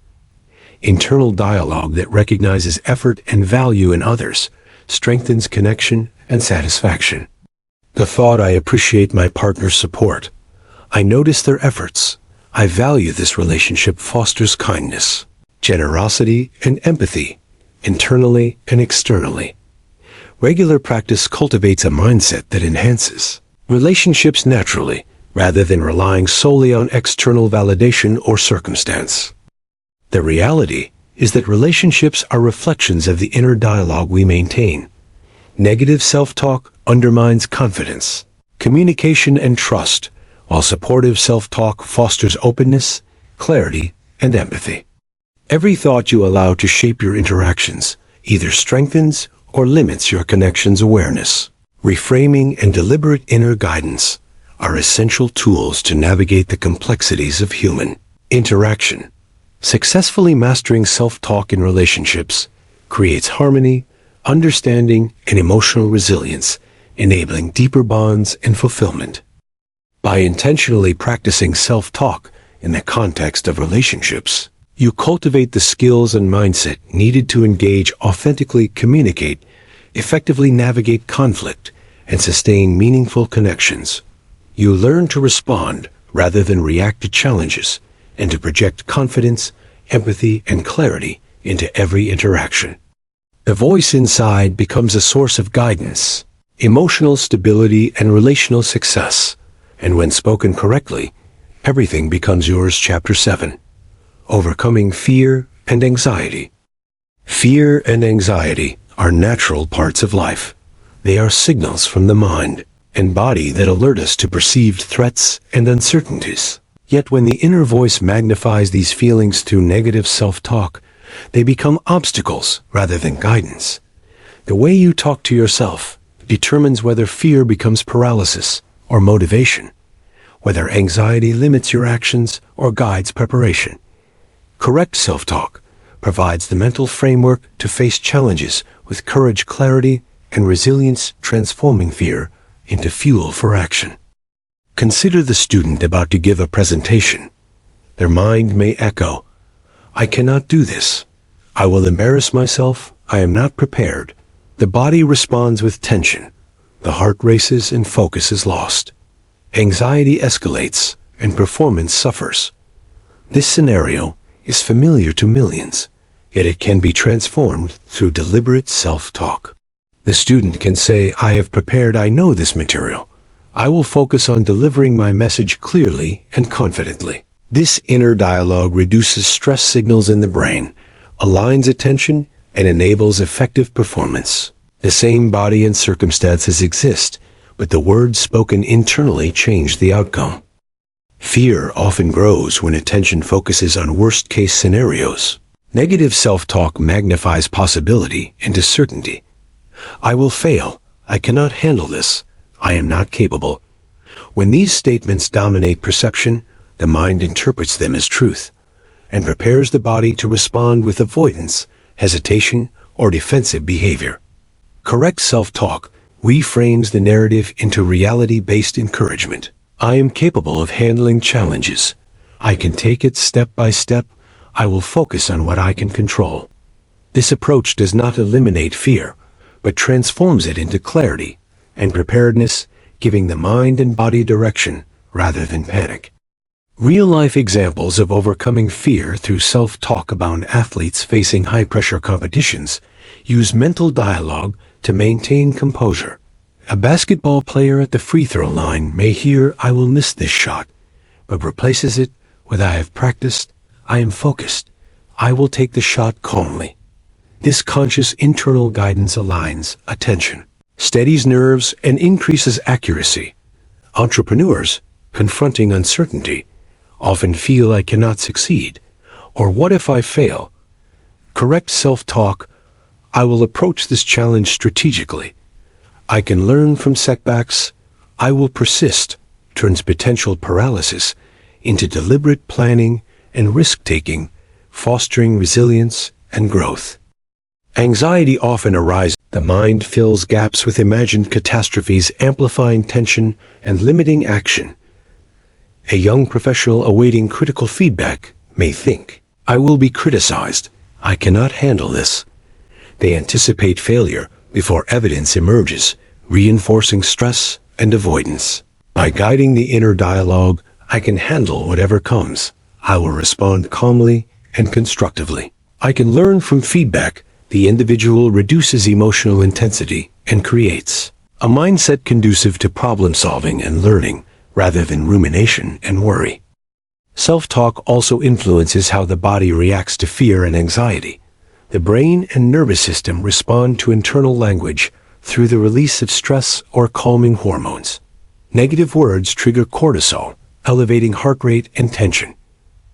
Internal dialogue that recognizes effort and value in others strengthens connection and satisfaction. The thought, "I appreciate my partner's support. I notice their efforts. I value this relationship," fosters kindness, generosity, and empathy, internally and externally. Regular practice cultivates a mindset that enhances relationships naturally, rather than relying solely on external validation or circumstance. The reality is that relationships are reflections of the inner dialogue we maintain. Negative self-talk undermines confidence, communication, and trust, while supportive self-talk fosters openness, clarity, and empathy. Every thought you allow to shape your interactions either strengthens or limits your connection's awareness. Reframing and deliberate inner guidance are essential tools to navigate the complexities of human interaction. Successfully mastering self-talk in relationships creates harmony, understanding, and emotional resilience, enabling deeper bonds and fulfillment. By intentionally practicing self-talk in the context of relationships, you cultivate the skills and mindset needed to engage authentically, communicate, effectively navigate conflict, and sustain meaningful connections. You learn to respond rather than react to challenges, and to project confidence, empathy, and clarity into every interaction. The voice inside becomes a source of guidance, emotional stability, and relational success. And when spoken correctly, everything becomes yours. Chapter 7. Overcoming fear and anxiety. Fear and anxiety are natural parts of life. They are signals from the mind and body that alert us to perceived threats and uncertainties. Yet when the inner voice magnifies these feelings through negative self-talk, they become obstacles rather than guidance. The way you talk to yourself determines whether fear becomes paralysis or motivation, whether anxiety limits your actions or guides preparation. Correct self-talk provides the mental framework to face challenges with courage, clarity, and resilience, transforming fear into fuel for action. Consider the student about to give a presentation. Their mind may echo, "I cannot do this. I will embarrass myself. I am not prepared." The body responds with tension. The heart races and focus is lost. Anxiety escalates and performance suffers. This scenario is familiar to millions, yet it can be transformed through deliberate self-talk. The student can say, "I have prepared. I know this material. I will focus on delivering my message clearly and confidently." This inner dialogue reduces stress signals in the brain, aligns attention, and enables effective performance. The same body and circumstances exist, but the words spoken internally change the outcome. Fear often grows when attention focuses on worst-case scenarios. Negative self-talk magnifies possibility into certainty. "I will fail. I cannot handle this. I am not capable." When these statements dominate perception, the mind interprets them as truth and prepares the body to respond with avoidance, hesitation, or defensive behavior. Correct self-talk reframes the narrative into reality-based encouragement. "I am capable of handling challenges. I can take it step by step. I will focus on what I can control." This approach does not eliminate fear, but transforms it into clarity and preparedness, giving the mind and body direction rather than panic. Real-life examples of overcoming fear through self-talk abound. Athletes facing high-pressure competitions use mental dialogue to maintain composure. A basketball player at the free throw line may hear, "I will miss this shot," but replaces it with, "I have practiced. I am focused. I will take the shot calmly." This conscious internal guidance aligns attention, steadies nerves, and increases accuracy. Entrepreneurs, confronting uncertainty, often feel, "I cannot succeed," or "what if I fail?" Correct self-talk, "I will approach this challenge strategically. I can learn from setbacks. I will persist," turns potential paralysis into deliberate planning and risk-taking, fostering resilience and growth. Anxiety often arises. The mind fills gaps with imagined catastrophes, amplifying tension and limiting action. A young professional awaiting critical feedback may think, "I will be criticized. I cannot handle this." They anticipate failure before evidence emerges, reinforcing stress and avoidance. By guiding the inner dialogue, "I can handle whatever comes. I will respond calmly and constructively. I can learn from feedback," the individual reduces emotional intensity and creates a mindset conducive to problem-solving and learning, rather than rumination and worry. Self-talk also influences how the body reacts to fear and anxiety. The brain and nervous system respond to internal language through the release of stress or calming hormones. Negative words trigger cortisol, elevating heart rate and tension.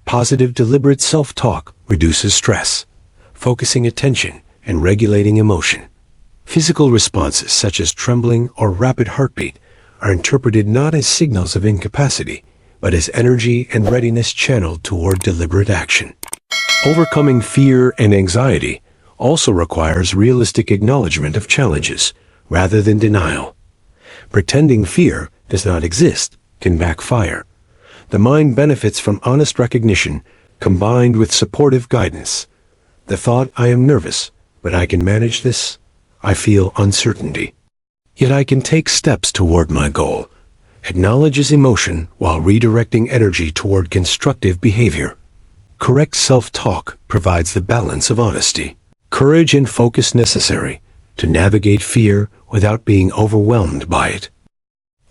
Positive, deliberate self-talk reduces stress, focusing attention and regulating emotion. Physical responses such as trembling or rapid heartbeat are interpreted not as signals of incapacity, but as energy and readiness channeled toward deliberate action. Overcoming fear and anxiety also requires realistic acknowledgement of challenges, rather than denial. Pretending fear does not exist can backfire. The mind benefits from honest recognition combined with supportive guidance. The thought, "I am nervous, but I can manage this. I feel uncertainty, yet I can take steps toward my goal," acknowledges emotion while redirecting energy toward constructive behavior. Correct self-talk provides the balance of honesty, Courage and focus necessary to navigate fear without being overwhelmed by it.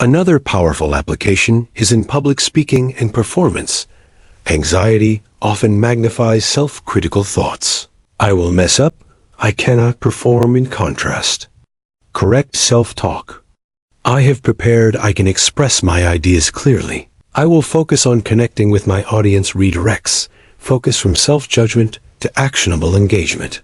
Another powerful application is in public speaking and performance. Anxiety often magnifies self-critical thoughts. I will mess up. I cannot perform. In contrast, correct self-talk. I have prepared. I can express my ideas clearly. I will focus on connecting with my audience. Redirects focus from self-judgment to actionable engagement.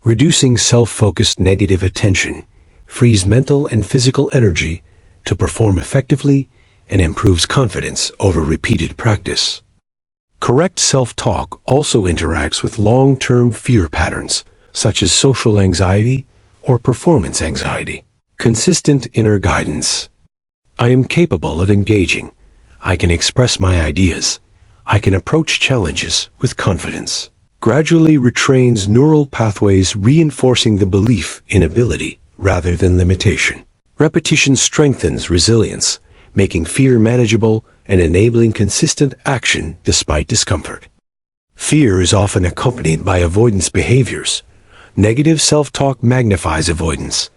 Reducing self-focused negative attention frees mental and physical energy to perform effectively and improves confidence over repeated practice. Correct self-talk also interacts with long-term fear patterns, such as social anxiety or performance anxiety. Consistent inner guidance. I am capable of engaging. I can express my ideas. I can approach challenges with confidence. Gradually retrains neural pathways, reinforcing the belief in ability rather than limitation. Repetition strengthens resilience, making fear manageable and enabling consistent action despite discomfort. Fear is often accompanied by avoidance behaviors. Negative self-talk magnifies avoidance.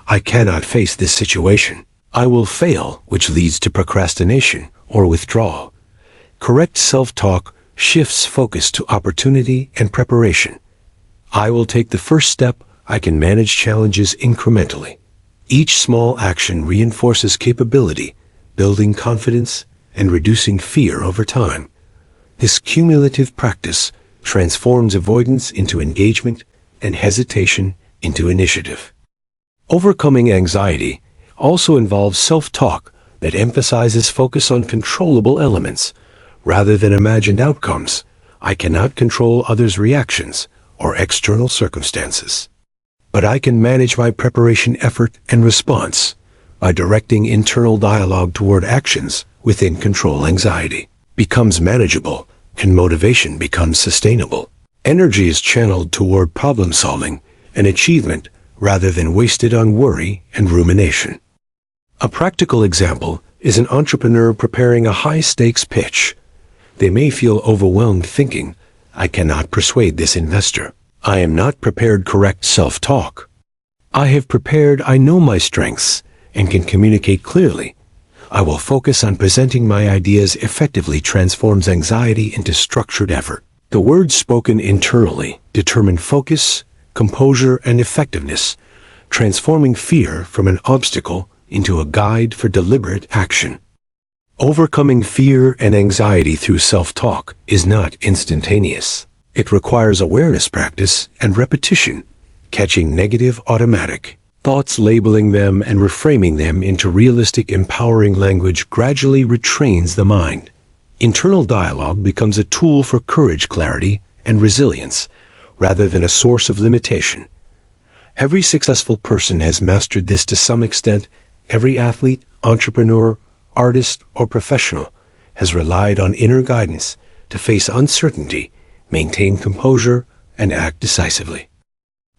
I cannot face this situation. I will fail, which leads to procrastination or withdrawal. Correct self-talk shifts focus to opportunity and preparation. I will take the first step. I can manage challenges incrementally. Each small action reinforces capability, building confidence and reducing fear over time. This cumulative practice transforms avoidance into engagement and hesitation into initiative. Overcoming anxiety also involves self-talk that emphasizes focus on controllable elements rather than imagined outcomes. I cannot control others' reactions or external circumstances, but I can manage my preparation, effort, and response by directing internal dialogue toward actions within control. Anxiety becomes manageable and motivation becomes sustainable. Energy is channeled toward problem solving and achievement rather than wasted on worry and rumination. A practical example is an entrepreneur preparing a high-stakes pitch. They may feel overwhelmed thinking, I cannot persuade this investor. I am not prepared. Correct self-talk. I have prepared. I know my strengths and can communicate clearly. I will focus on presenting my ideas effectively. Transforms anxiety into structured effort. The words spoken internally determine focus, composure, and effectiveness, transforming fear from an obstacle into a guide for deliberate action. Overcoming fear and anxiety through self-talk is not instantaneous. It requires awareness, practice, and repetition, catching negative automatic thoughts, labeling them, and reframing them into realistic, empowering language gradually retrains the mind. Internal dialogue becomes a tool for courage, clarity, and resilience, rather than a source of limitation. Every successful person has mastered this to some extent. Every athlete, entrepreneur, artist, or professional has relied on inner guidance to face uncertainty, maintain composure, and act decisively.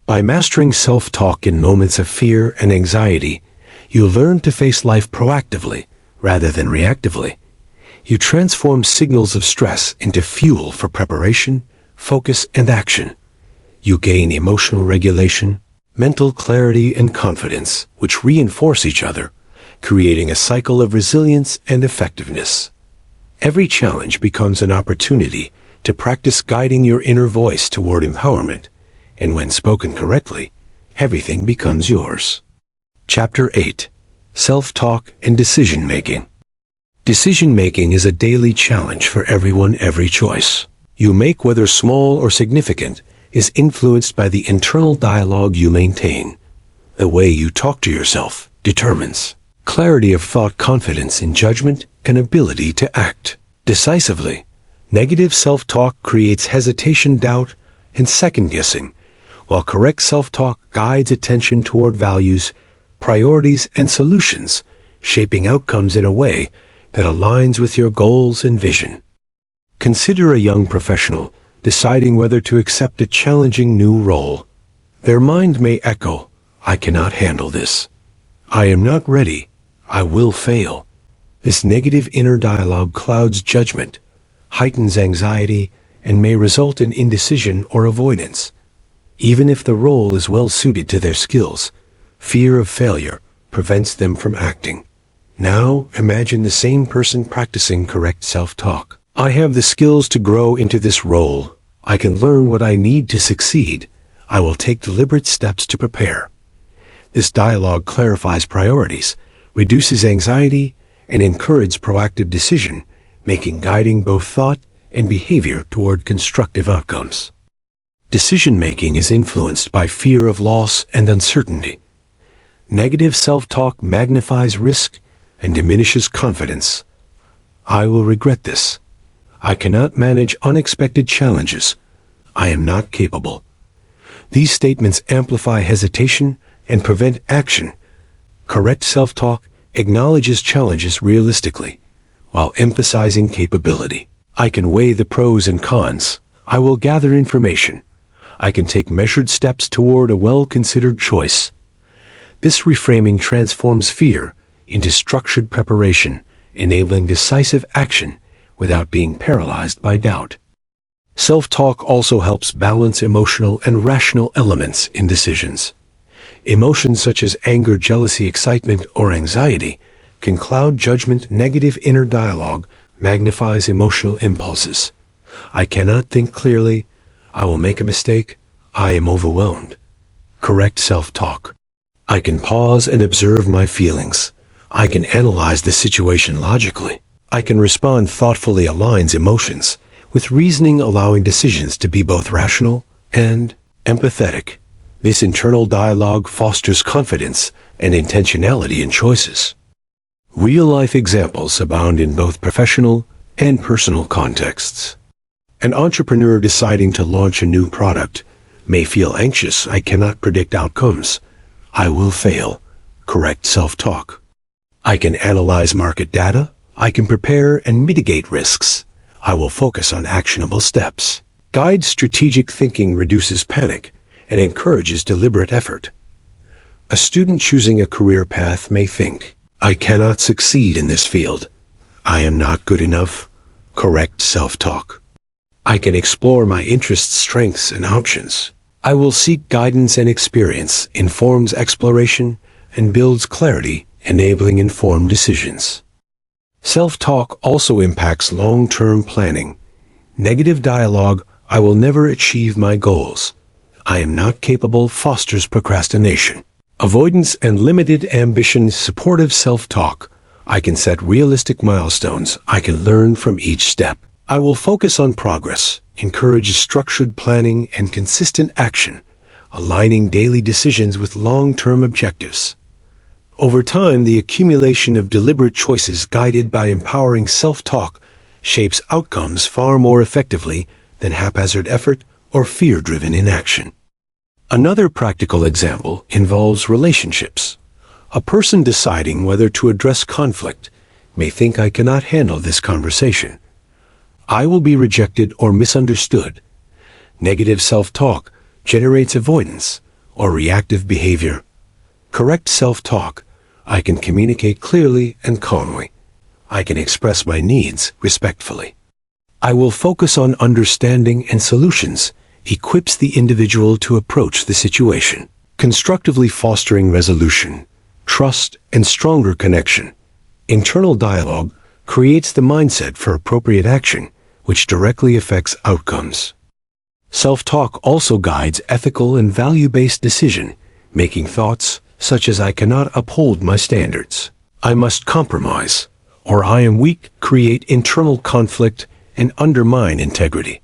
By mastering self-talk in moments of fear and anxiety, you learn to face life proactively rather than reactively. You transform signals of stress into fuel for preparation, focus, and action. You gain emotional regulation, mental clarity, and confidence, which reinforce each other, creating a cycle of resilience and effectiveness. Every challenge becomes an opportunity to practice guiding your inner voice toward empowerment, and when spoken correctly, everything becomes yours. Chapter 8. Self-talk and decision-making. Decision-making is a daily challenge for everyone. Every choice you make, whether small or significant, is influenced by the internal dialogue you maintain. The way you talk to yourself determines clarity of thought, confidence in judgment, and ability to act decisively. Negative self-talk creates hesitation, doubt, and second-guessing, while correct self-talk guides attention toward values, priorities, and solutions, shaping outcomes in a way that aligns with your goals and vision. Consider a young professional deciding whether to accept a challenging new role. Their mind may echo, I cannot handle this. I am not ready. I will fail. This negative inner dialogue clouds judgment, heightens anxiety, and may result in indecision or avoidance. Even if the role is well suited to their skills, fear of failure prevents them from acting. Now, imagine the same person practicing correct self-talk. I have the skills to grow into this role. I can learn what I need to succeed. I will take deliberate steps to prepare. This dialogue clarifies priorities, reduces anxiety, and encourages proactive decision, making guiding both thought and behavior toward constructive outcomes. Decision-making is influenced by fear of loss and uncertainty. Negative self-talk magnifies risk and diminishes confidence. I will regret this. I cannot manage unexpected challenges. I am not capable. These statements amplify hesitation and prevent action. Correct self-talk acknowledges challenges realistically, while emphasizing capability. I can weigh the pros and cons. I will gather information. I can take measured steps toward a well-considered choice. This reframing transforms fear into structured preparation, enabling decisive action without being paralyzed by doubt. Self-talk also helps balance emotional and rational elements in decisions. Emotions such as anger, jealousy, excitement, or anxiety can cloud judgment. Negative inner dialogue magnifies emotional impulses. I cannot think clearly. I will make a mistake. I am overwhelmed. Correct self-talk. I can pause and observe my feelings. I can analyze the situation logically. I can respond thoughtfully. Aligns emotions with reasoning, allowing decisions to be both rational and empathetic. This internal dialogue fosters confidence and intentionality in choices. Real-life examples abound in both professional and personal contexts. An entrepreneur deciding to launch a new product may feel anxious. I cannot predict outcomes. I will fail. Correct self-talk. I can analyze market data. I can prepare and mitigate risks. I will focus on actionable steps. Guides strategic thinking, reduces panic, and encourages deliberate effort. A student choosing a career path may think, I cannot succeed in this field. I am not good enough. Correct self-talk. I can explore my interests, strengths, and options. I will seek guidance, and experience informs exploration and builds clarity, enabling informed decisions. Self-talk also impacts long-term planning. Negative dialogue, I will never achieve my goals. I am not capable, fosters procrastination. Avoidance and limited ambition. Supportive self-talk, I can set realistic milestones. I can learn from each step. I will focus on progress, encourage structured planning and consistent action, aligning daily decisions with long-term objectives. Over time, the accumulation of deliberate choices guided by empowering self-talk shapes outcomes far more effectively than haphazard effort or fear-driven inaction. Another practical example involves relationships. A person deciding whether to address conflict may think, I cannot handle this conversation. I will be rejected or misunderstood. Negative self-talk generates avoidance or reactive behavior. Correct self-talk, I can communicate clearly and calmly. I can express my needs respectfully. I will focus on understanding and solutions, equips the individual to approach the situation, constructively fostering resolution, trust, and stronger connection. Internal dialogue creates the mindset for appropriate action, which directly affects outcomes. Self-talk also guides ethical and value-based decision, making thoughts such as I cannot uphold my standards, I must compromise, or I am weak, create internal conflict and undermine integrity.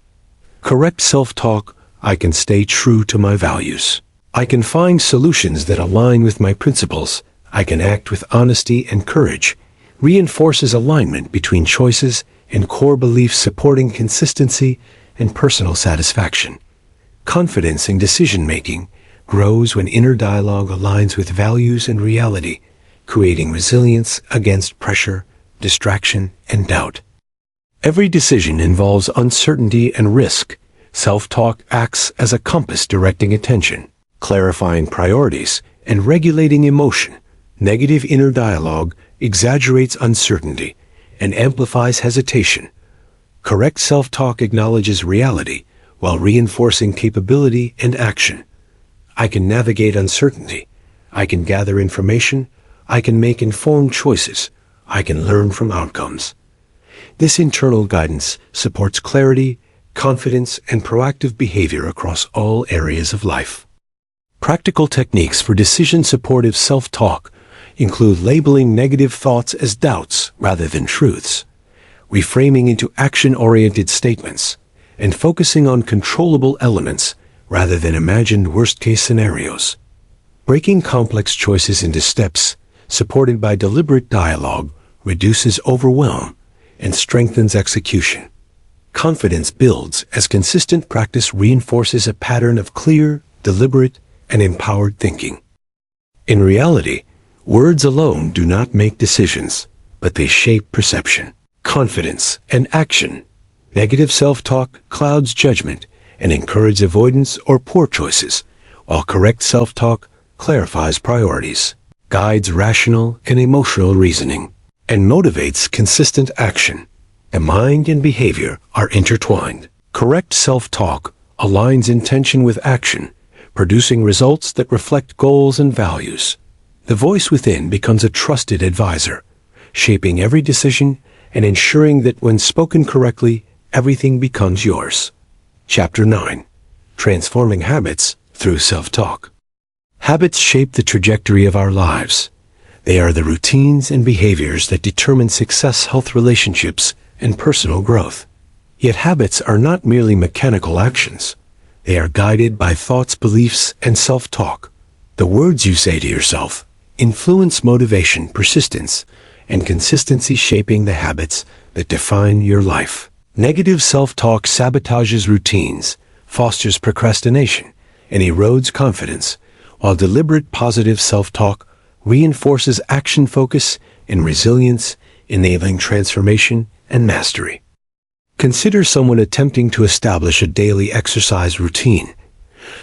Correct self-talk, I can stay true to my values. I can find solutions that align with my principles. I can act with honesty and courage. Reinforces alignment between choices and core beliefs, supporting consistency and personal satisfaction. Confidence in decision-making grows when inner dialogue aligns with values and reality, creating resilience against pressure, distraction, and doubt. Every decision involves uncertainty and risk. Self-talk acts as a compass directing attention, clarifying priorities, and regulating emotion. Negative inner dialogue exaggerates uncertainty and amplifies hesitation. Correct self-talk acknowledges reality, while reinforcing capability and action. I can navigate uncertainty. I can gather information. I can make informed choices. I can learn from outcomes. This internal guidance supports clarity, confidence, and proactive behavior across all areas of life. Practical techniques for decision-supportive self-talk include labeling negative thoughts as doubts rather than truths, reframing into action-oriented statements, and focusing on controllable elements rather than imagined worst-case scenarios. Breaking complex choices into steps, supported by deliberate dialogue, reduces overwhelm and strengthens execution. Confidence builds as consistent practice reinforces a pattern of clear, deliberate, and empowered thinking. In reality, words alone do not make decisions, but they shape perception, confidence, and action. Negative self-talk clouds judgment and encourages avoidance or poor choices, while correct self-talk clarifies priorities, guides rational and emotional reasoning, and motivates consistent action. The mind and behavior are intertwined. Correct self-talk aligns intention with action, producing results that reflect goals and values. The voice within becomes a trusted advisor, shaping every decision and ensuring that when spoken correctly, everything becomes yours. Chapter 9. Transforming Habits Through Self-Talk. Habits shape the trajectory of our lives. They are the routines and behaviors that determine success, health, relationships, and personal growth. Yet habits are not merely mechanical actions. They are guided by thoughts, beliefs, and self-talk. The words you say to yourself influence motivation, persistence, and consistency, shaping the habits that define your life. Negative self-talk sabotages routines, fosters procrastination, and erodes confidence, while deliberate positive self-talk reinforces action focus and resilience, enabling transformation and mastery. Consider someone attempting to establish a daily exercise routine.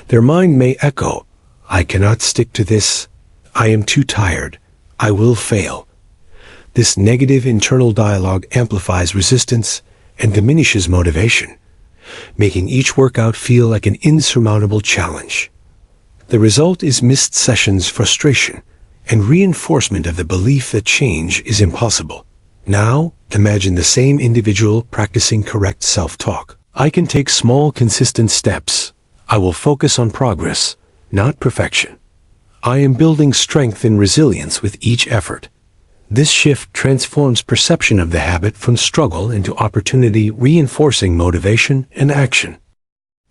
Their mind may echo, "I cannot stick to this. I am too tired. I will fail." This negative internal dialogue amplifies resistance and diminishes motivation, making each workout feel like an insurmountable challenge. The result is missed sessions, frustration, and reinforcement of the belief that change is impossible. Now, imagine the same individual practicing correct self-talk. I can take small, consistent steps. I will focus on progress, not perfection. I am building strength and resilience with each effort. This shift transforms perception of the habit from struggle into opportunity, reinforcing motivation and action.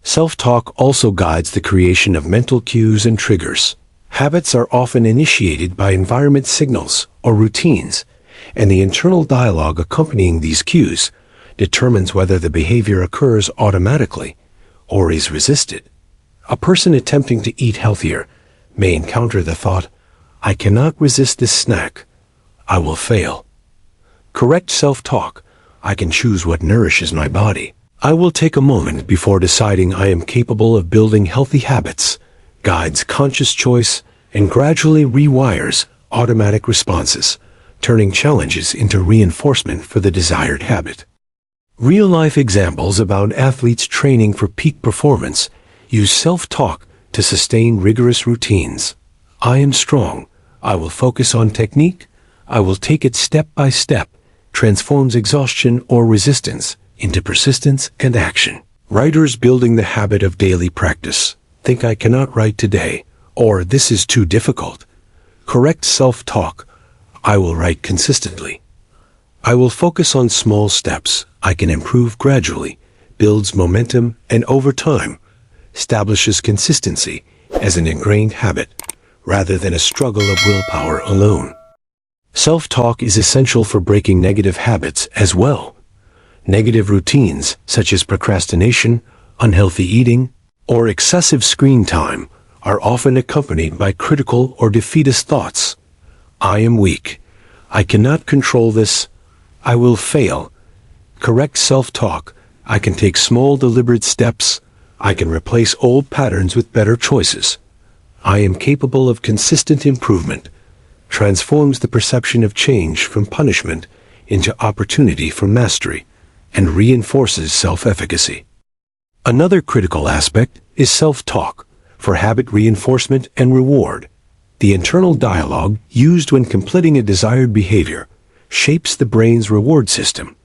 Self-talk also guides the creation of mental cues and triggers. Habits are often initiated by environment signals or routines, and the internal dialogue accompanying these cues determines whether the behavior occurs automatically or is resisted. A person attempting to eat healthier may encounter the thought, "I cannot resist this snack. I will fail." Correct self-talk, "I can choose what nourishes my body. I will take a moment before deciding I am capable of building healthy habits," guides conscious choice and gradually rewires automatic responses, turning challenges into reinforcement for the desired habit. Real-life examples about athletes training for peak performance use self-talk to sustain rigorous routines. "I am strong. I will focus on technique. I will take it step by step," transforms exhaustion or resistance into persistence and action. Writers building the habit of daily practice think, "I cannot write today," or "this is too difficult." Correct self-talk, "I will write consistently. I will focus on small steps. I can improve gradually," builds momentum and over time establishes consistency as an ingrained habit rather than a struggle of willpower alone. Self-talk is essential for breaking negative habits as well. Negative routines such as procrastination, unhealthy eating, or excessive screen time are often accompanied by critical or defeatist thoughts. "I am weak. I cannot control this. I will fail." Correct self-talk, "I can take small, deliberate steps. I can replace old patterns with better choices. I am capable of consistent improvement," transforms the perception of change from punishment into opportunity for mastery and reinforces self-efficacy. Another critical aspect is self-talk for habit reinforcement and reward. The internal dialogue used when completing a desired behavior shapes the brain's reward system.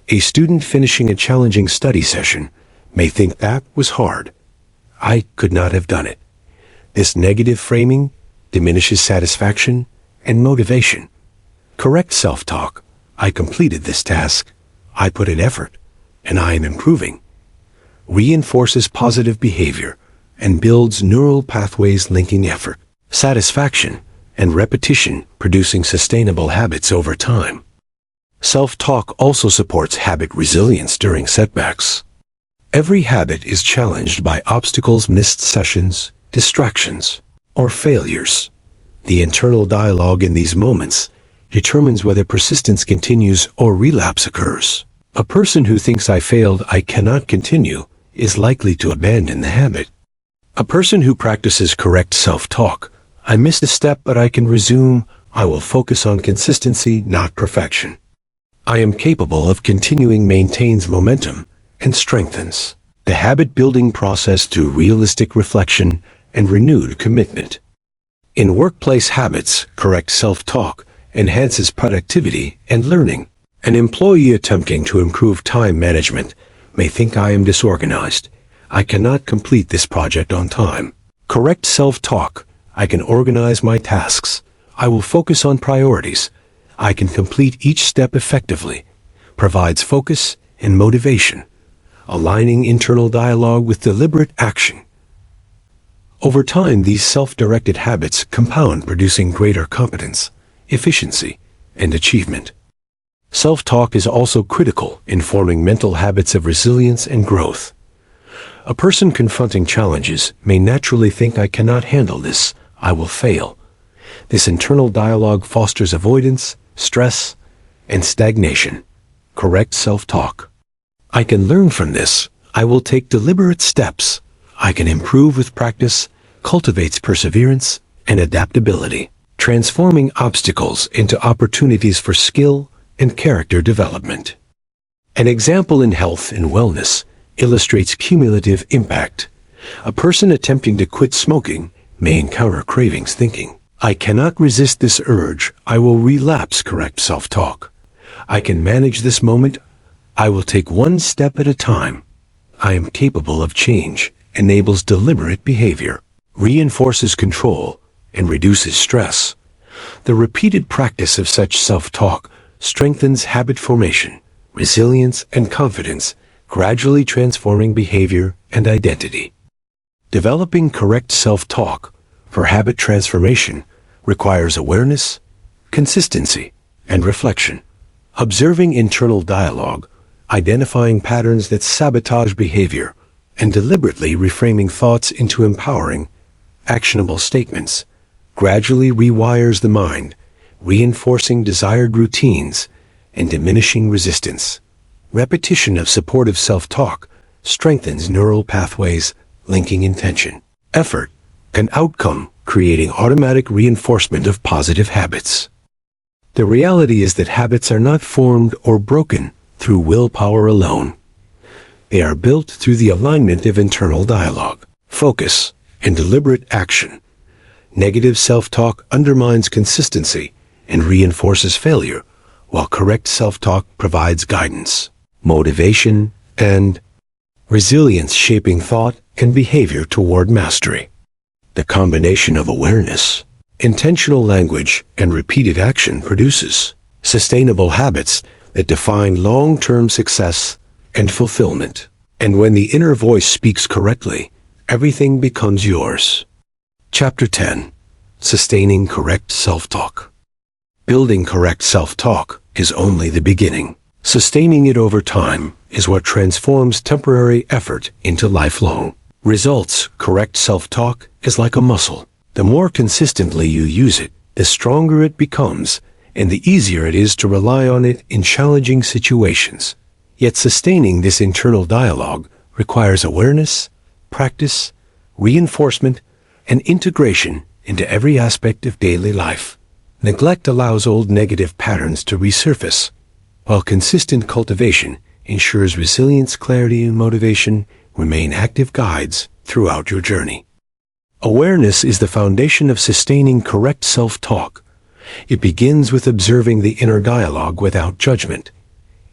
A student finishing a challenging study session may think that was hard. I could not have done it. This negative framing diminishes satisfaction and motivation. Correct self-talk: I completed this task, I put in effort, and I am improving, reinforces positive behavior and builds neural pathways linking effort, satisfaction, and repetition, producing sustainable habits over time. Self-talk also supports habit resilience during setbacks. Every habit is challenged by obstacles, missed sessions, distractions, or failures. The internal dialogue in these moments determines whether persistence continues or relapse occurs. A person who thinks I failed, I cannot continue, is likely to abandon the habit. A person who practices correct self-talk, I missed a step but I can resume, I will focus on consistency, not perfection. I am capable of continuing, maintains momentum and strengthens the habit-building process through realistic reflection and renewed commitment. In workplace habits, correct self-talk enhances productivity and learning. An employee attempting to improve time management may think I am disorganized. I cannot complete this project on time. Correct self-talk: I can organize my tasks. I will focus on priorities. I can complete each step effectively. Provides focus and motivation, aligning internal dialogue with deliberate action. Over time, these self-directed habits compound, producing greater competence, efficiency, and achievement. Self-talk is also critical in forming mental habits of resilience and growth. A person confronting challenges may naturally think I cannot handle this, I will fail. This internal dialogue fosters avoidance, stress, and stagnation. Correct self-talk: I can learn from this, I will take deliberate steps, I can improve with practice, cultivates perseverance and adaptability, transforming obstacles into opportunities for skill and character development. An example in health and wellness illustrates cumulative impact. A person attempting to quit smoking may encounter cravings thinking, I cannot resist this urge, I will relapse. Correct self-talk: I can manage this moment, I will take one step at a time. I am capable of change, enables deliberate behavior, reinforces control, and reduces stress. The repeated practice of such self-talk strengthens habit formation, resilience, and confidence, gradually transforming behavior and identity. Developing correct self-talk for habit transformation requires awareness, consistency, and reflection. Observing internal dialogue, identifying patterns that sabotage behavior, and deliberately reframing thoughts into empowering, actionable statements gradually rewires the mind, reinforcing desired routines and diminishing resistance. Repetition of supportive self-talk strengthens neural pathways linking intention, effort, and outcome, creating automatic reinforcement of positive habits. The reality is that habits are not formed or broken through willpower alone. They are built through the alignment of internal dialogue, focus, and deliberate action. Negative self-talk undermines consistency and reinforces failure, while correct self-talk provides guidance, motivation, and resilience, shaping thought and behavior toward mastery. The combination of awareness, intentional language, and repeated action produces sustainable habits that define long-term success and fulfillment. And when the inner voice speaks correctly, everything becomes yours. Chapter 10. Sustaining correct self-talk. Building correct self-talk is only the beginning. Sustaining it over time is what transforms temporary effort into lifelong results. Correct self-talk is like a muscle. The more consistently you use it, the stronger it becomes, and the easier it is to rely on it in challenging situations. Yet sustaining this internal dialogue requires awareness, practice, reinforcement, and integration into every aspect of daily life. Neglect allows old negative patterns to resurface, while consistent cultivation ensures resilience, clarity, and motivation remain active guides throughout your journey. Awareness is the foundation of sustaining correct self-talk. It begins with observing the inner dialogue without judgment,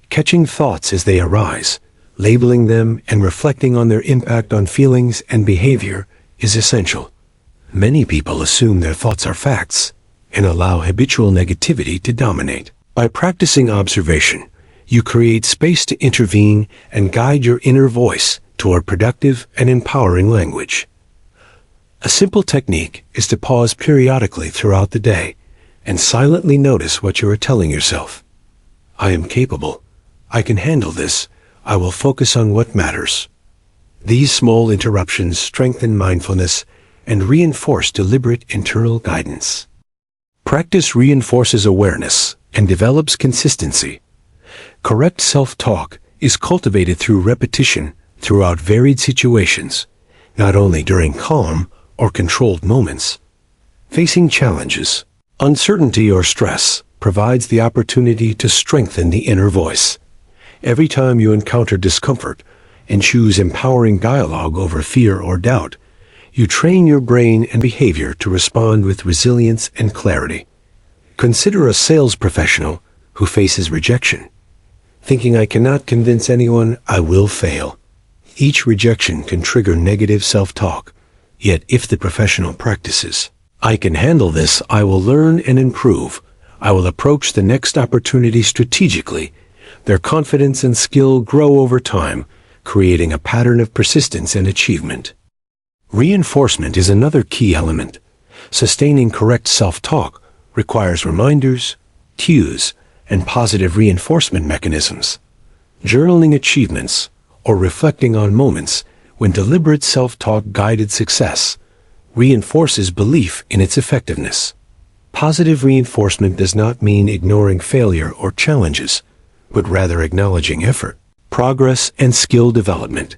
catching thoughts as they arise, labeling them, and reflecting on their impact on feelings and behavior is essential. Many people assume their thoughts are facts and allow habitual negativity to dominate. By practicing observation, you create space to intervene and guide your inner voice toward productive and empowering language. A simple technique is to pause periodically throughout the day and silently notice what you are telling yourself. I am capable. I can handle this. I will focus on what matters. These small interruptions strengthen mindfulness and reinforce deliberate internal guidance. Practice reinforces awareness and develops consistency. Correct self-talk is cultivated through repetition throughout varied situations, not only during calm or controlled moments. Facing challenges, uncertainty, or stress provides the opportunity to strengthen the inner voice. Every time you encounter discomfort and choose empowering dialogue over fear or doubt, you train your brain and behavior to respond with resilience and clarity. Consider a sales professional who faces rejection. Thinking, I cannot convince anyone, I will fail. Each rejection can trigger negative self-talk. Yet if the professional practices, I can handle this, I will learn and improve, I will approach the next opportunity strategically, their confidence and skill grow over time, creating a pattern of persistence and achievement. Reinforcement is another key element. Sustaining correct self-talk requires reminders, cues, and positive reinforcement mechanisms. Journaling achievements or reflecting on moments when deliberate self-talk guided success reinforces belief in its effectiveness. Positive reinforcement does not mean ignoring failure or challenges, but rather acknowledging effort, progress, and skill development.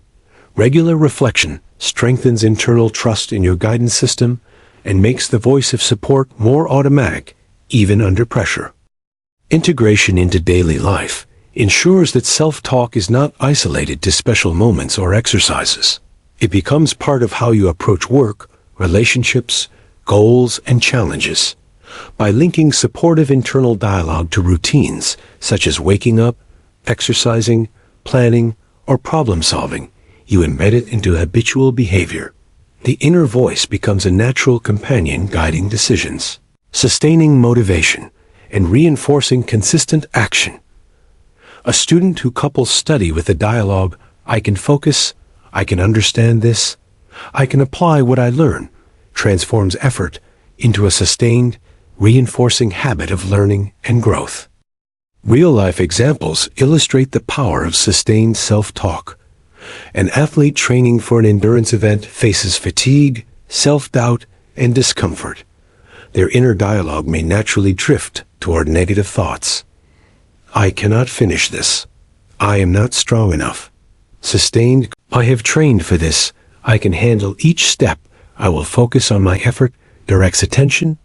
Regular reflection strengthens internal trust in your guidance system and makes the voice of support more automatic, even under pressure. Integration into daily life ensures that self-talk is not isolated to special moments or exercises. It becomes part of how you approach work, relationships, goals, and challenges. By linking supportive internal dialogue to routines, such as waking up, exercising, planning, or problem-solving, you embed it into habitual behavior. The inner voice becomes a natural companion guiding decisions, sustaining motivation, and reinforcing consistent action. A student who couples study with the dialogue, I can focus, I can understand this, I can apply what I learn, transforms effort into a sustained, reinforcing habit of learning and growth. Real-life examples illustrate the power of sustained self-talk. An athlete training for an endurance event faces fatigue, self-doubt, and discomfort. Their inner dialogue may naturally drift toward negative thoughts. I cannot finish this. I am not strong enough. Sustained, I have trained for this. I can handle each step. I will focus on my effort, directs attention,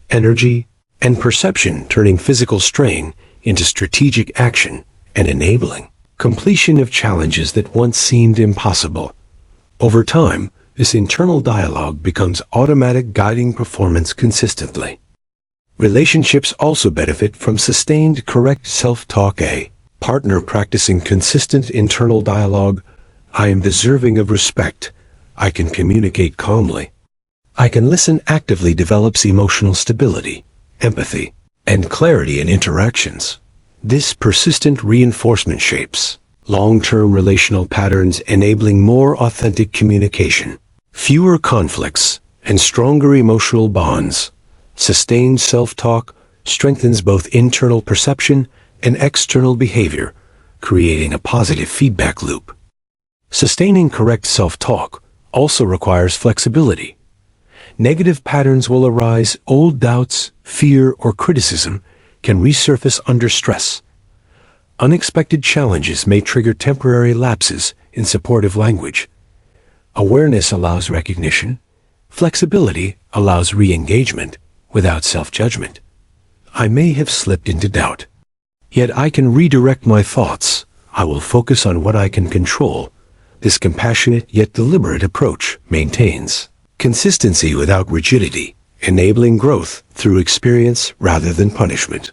energy, and perception, turning physical strain into strategic action and enabling completion of challenges that once seemed impossible. Over time, this internal dialogue becomes automatic, guiding performance consistently. Relationships also benefit from sustained correct self-talk. A partner practicing consistent internal dialogue, I am deserving of respect. I can communicate calmly. I can listen actively develops emotional stability, empathy, and clarity in interactions. This persistent reinforcement shapes long-term relational patterns, enabling more authentic communication, fewer conflicts, and stronger emotional bonds. Sustained self-talk strengthens both internal perception and external behavior, creating a positive feedback loop. Sustaining correct self-talk also requires flexibility. Negative patterns will arise, old doubts, fear, or criticism can resurface under stress. Unexpected challenges may trigger temporary lapses in supportive language. Awareness allows recognition. Flexibility allows re-engagement without self-judgment. I may have slipped into doubt, yet I can redirect my thoughts. I will focus on what I can control. This compassionate yet deliberate approach maintains consistency without rigidity, enabling growth through experience rather than punishment.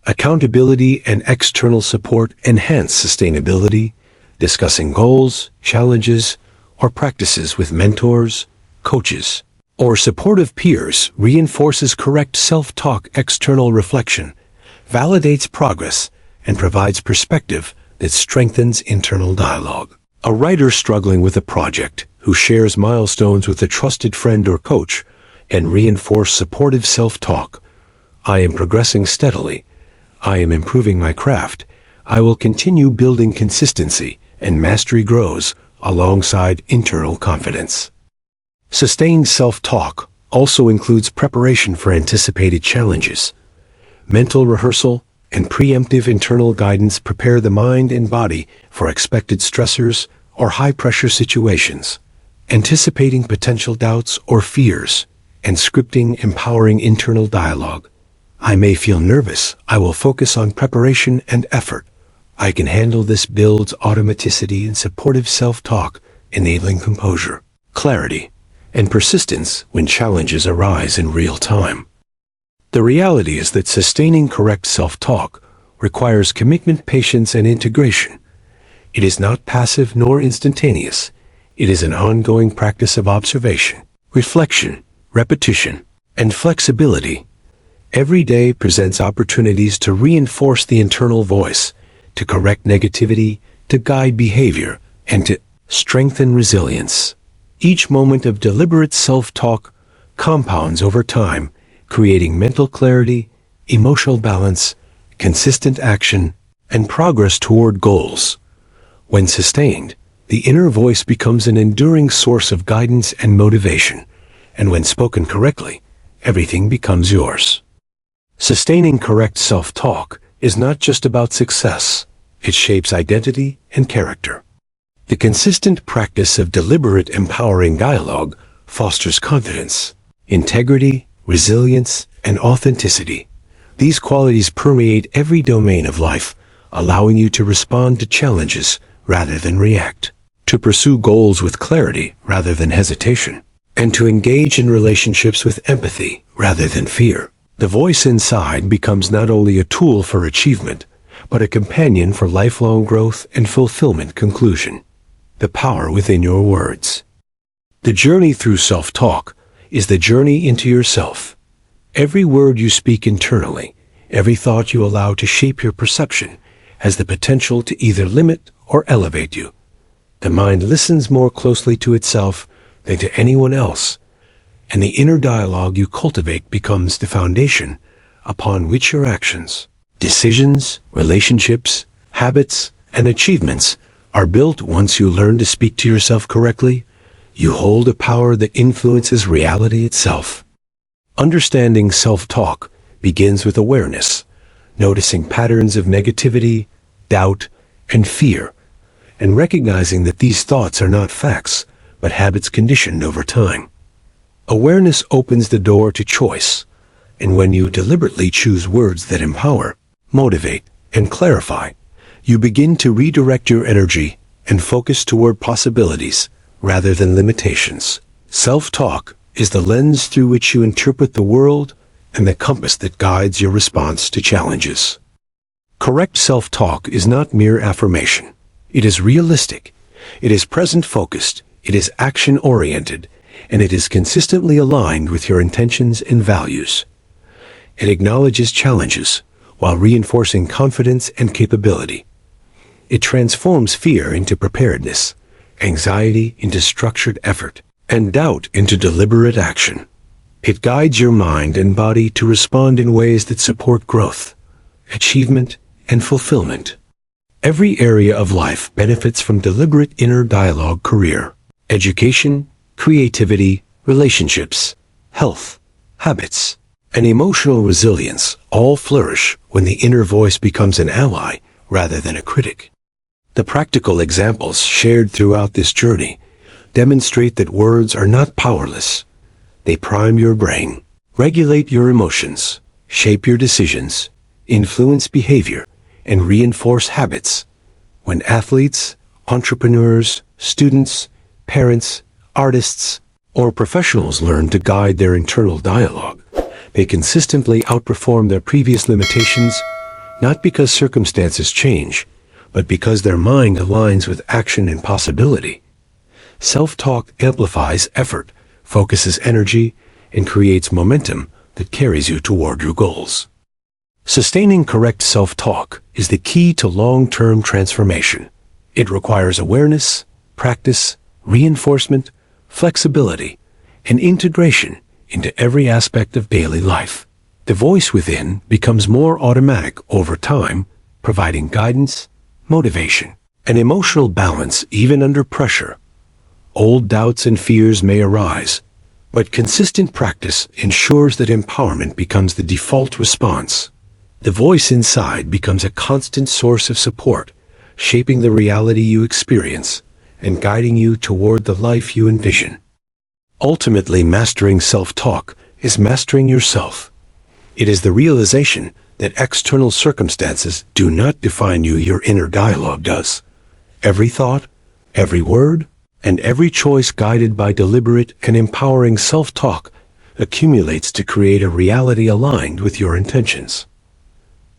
Accountability and external support enhance sustainability, discussing goals, challenges, or practices with mentors, coaches, or supportive peers reinforces correct self-talk. External reflection validates progress and provides perspective that strengthens internal dialogue. A writer struggling with a project who shares milestones with a trusted friend or coach and reinforce supportive self-talk. I am progressing steadily. I am improving my craft. I will continue building consistency, and mastery grows alongside internal confidence. Sustained self-talk also includes preparation for anticipated challenges. Mental rehearsal and preemptive internal guidance prepare the mind and body for expected stressors or high-pressure situations, anticipating potential doubts or fears, and scripting empowering internal dialogue. I may feel nervous. I will focus on preparation and effort. I can handle this builds automaticity and supportive self-talk, enabling composure, clarity, and persistence when challenges arise in real time. The reality is that sustaining correct self-talk requires commitment, patience, and integration. It is not passive nor instantaneous. It is an ongoing practice of observation, reflection, repetition, and flexibility. Every day presents opportunities to reinforce the internal voice, to correct negativity, to guide behavior, and to strengthen resilience. Each moment of deliberate self-talk compounds over time, creating mental clarity, emotional balance, consistent action, and progress toward goals. When sustained, the inner voice becomes an enduring source of guidance and motivation, and when spoken correctly, everything becomes yours. Sustaining correct self-talk is not just about success. It shapes identity and character. The consistent practice of deliberate, empowering dialogue fosters confidence, integrity, resilience, and authenticity. These qualities permeate every domain of life, allowing you to respond to challenges rather than react, to pursue goals with clarity rather than hesitation, and to engage in relationships with empathy rather than fear. The voice inside becomes not only a tool for achievement, but a companion for lifelong growth and fulfillment. Conclusion: the power within your words. The journey through self-talk is the journey into yourself. Every word you speak internally, every thought you allow to shape your perception, has the potential to either limit or elevate you. The mind listens more closely to itself than to anyone else, and the inner dialogue you cultivate becomes the foundation upon which your actions, decisions, relationships, habits, and achievements are built. Once you learn to speak to yourself correctly, you hold a power that influences reality itself. Understanding self-talk begins with awareness, noticing patterns of negativity, doubt, and fear, and recognizing that these thoughts are not facts, but habits conditioned over time. Awareness opens the door to choice, and when you deliberately choose words that empower, motivate, and clarify, you begin to redirect your energy and focus toward possibilities rather than limitations. Self-talk is the lens through which you interpret the world and the compass that guides your response to challenges. Correct self-talk is not mere affirmation. It is realistic. It is present-focused. It is action-oriented, and it is consistently aligned with your intentions and values. It acknowledges challenges while reinforcing confidence and capability. It transforms fear into preparedness, anxiety into structured effort, and doubt into deliberate action. It guides your mind and body to respond in ways that support growth, achievement, and fulfillment. Every area of life benefits from deliberate inner dialogue: career, education, creativity, relationships, health, habits, and emotional resilience all flourish when the inner voice becomes an ally rather than a critic. The practical examples shared throughout this journey demonstrate that words are not powerless. They prime your brain, regulate your emotions, shape your decisions, influence behavior, and reinforce habits. When athletes, entrepreneurs, students, parents, artists, or professionals learn to guide their internal dialogue, they consistently outperform their previous limitations, not because circumstances change, but because their mind aligns with action and possibility. Self-talk amplifies effort, focuses energy, and creates momentum that carries you toward your goals. Sustaining correct self-talk is the key to long-term transformation. It requires awareness, practice, reinforcement, flexibility, and integration into every aspect of daily life. The voice within becomes more automatic over time, providing guidance, motivation, and emotional balance even under pressure. Old doubts and fears may arise, but consistent practice ensures that empowerment becomes the default response. The voice inside becomes a constant source of support, shaping the reality you experience and guiding you toward the life you envision. Ultimately, mastering self-talk is mastering yourself. It is the realization that external circumstances do not define you, your inner dialogue does. Every thought, every word, and every choice guided by deliberate and empowering self-talk accumulates to create a reality aligned with your intentions.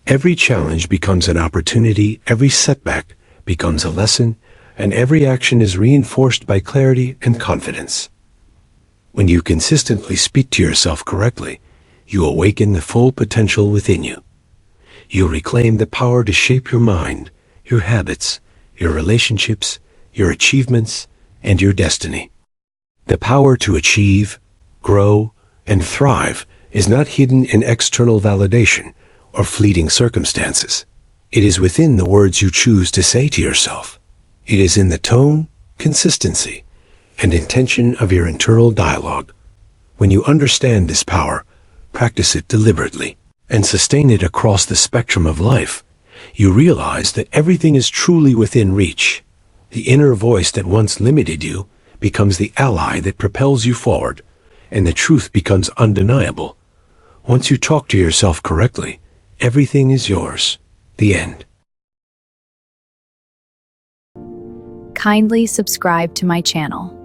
Every challenge becomes an opportunity, every setback becomes a lesson, and every action is reinforced by clarity and confidence. When you consistently speak to yourself correctly, you awaken the full potential within you. You reclaim the power to shape your mind, your habits, your relationships, your achievements, and your destiny. The power to achieve, grow, and thrive is not hidden in external validation or fleeting circumstances. It is within the words you choose to say to yourself. It is in the tone, consistency, and intention of your internal dialogue. When you understand this power, practice it deliberately, and sustain it across the spectrum of life, you realize that everything is truly within reach. The inner voice that once limited you becomes the ally that propels you forward, and the truth becomes undeniable. Once you talk to yourself correctly, everything is yours. The end. Kindly subscribe to my channel.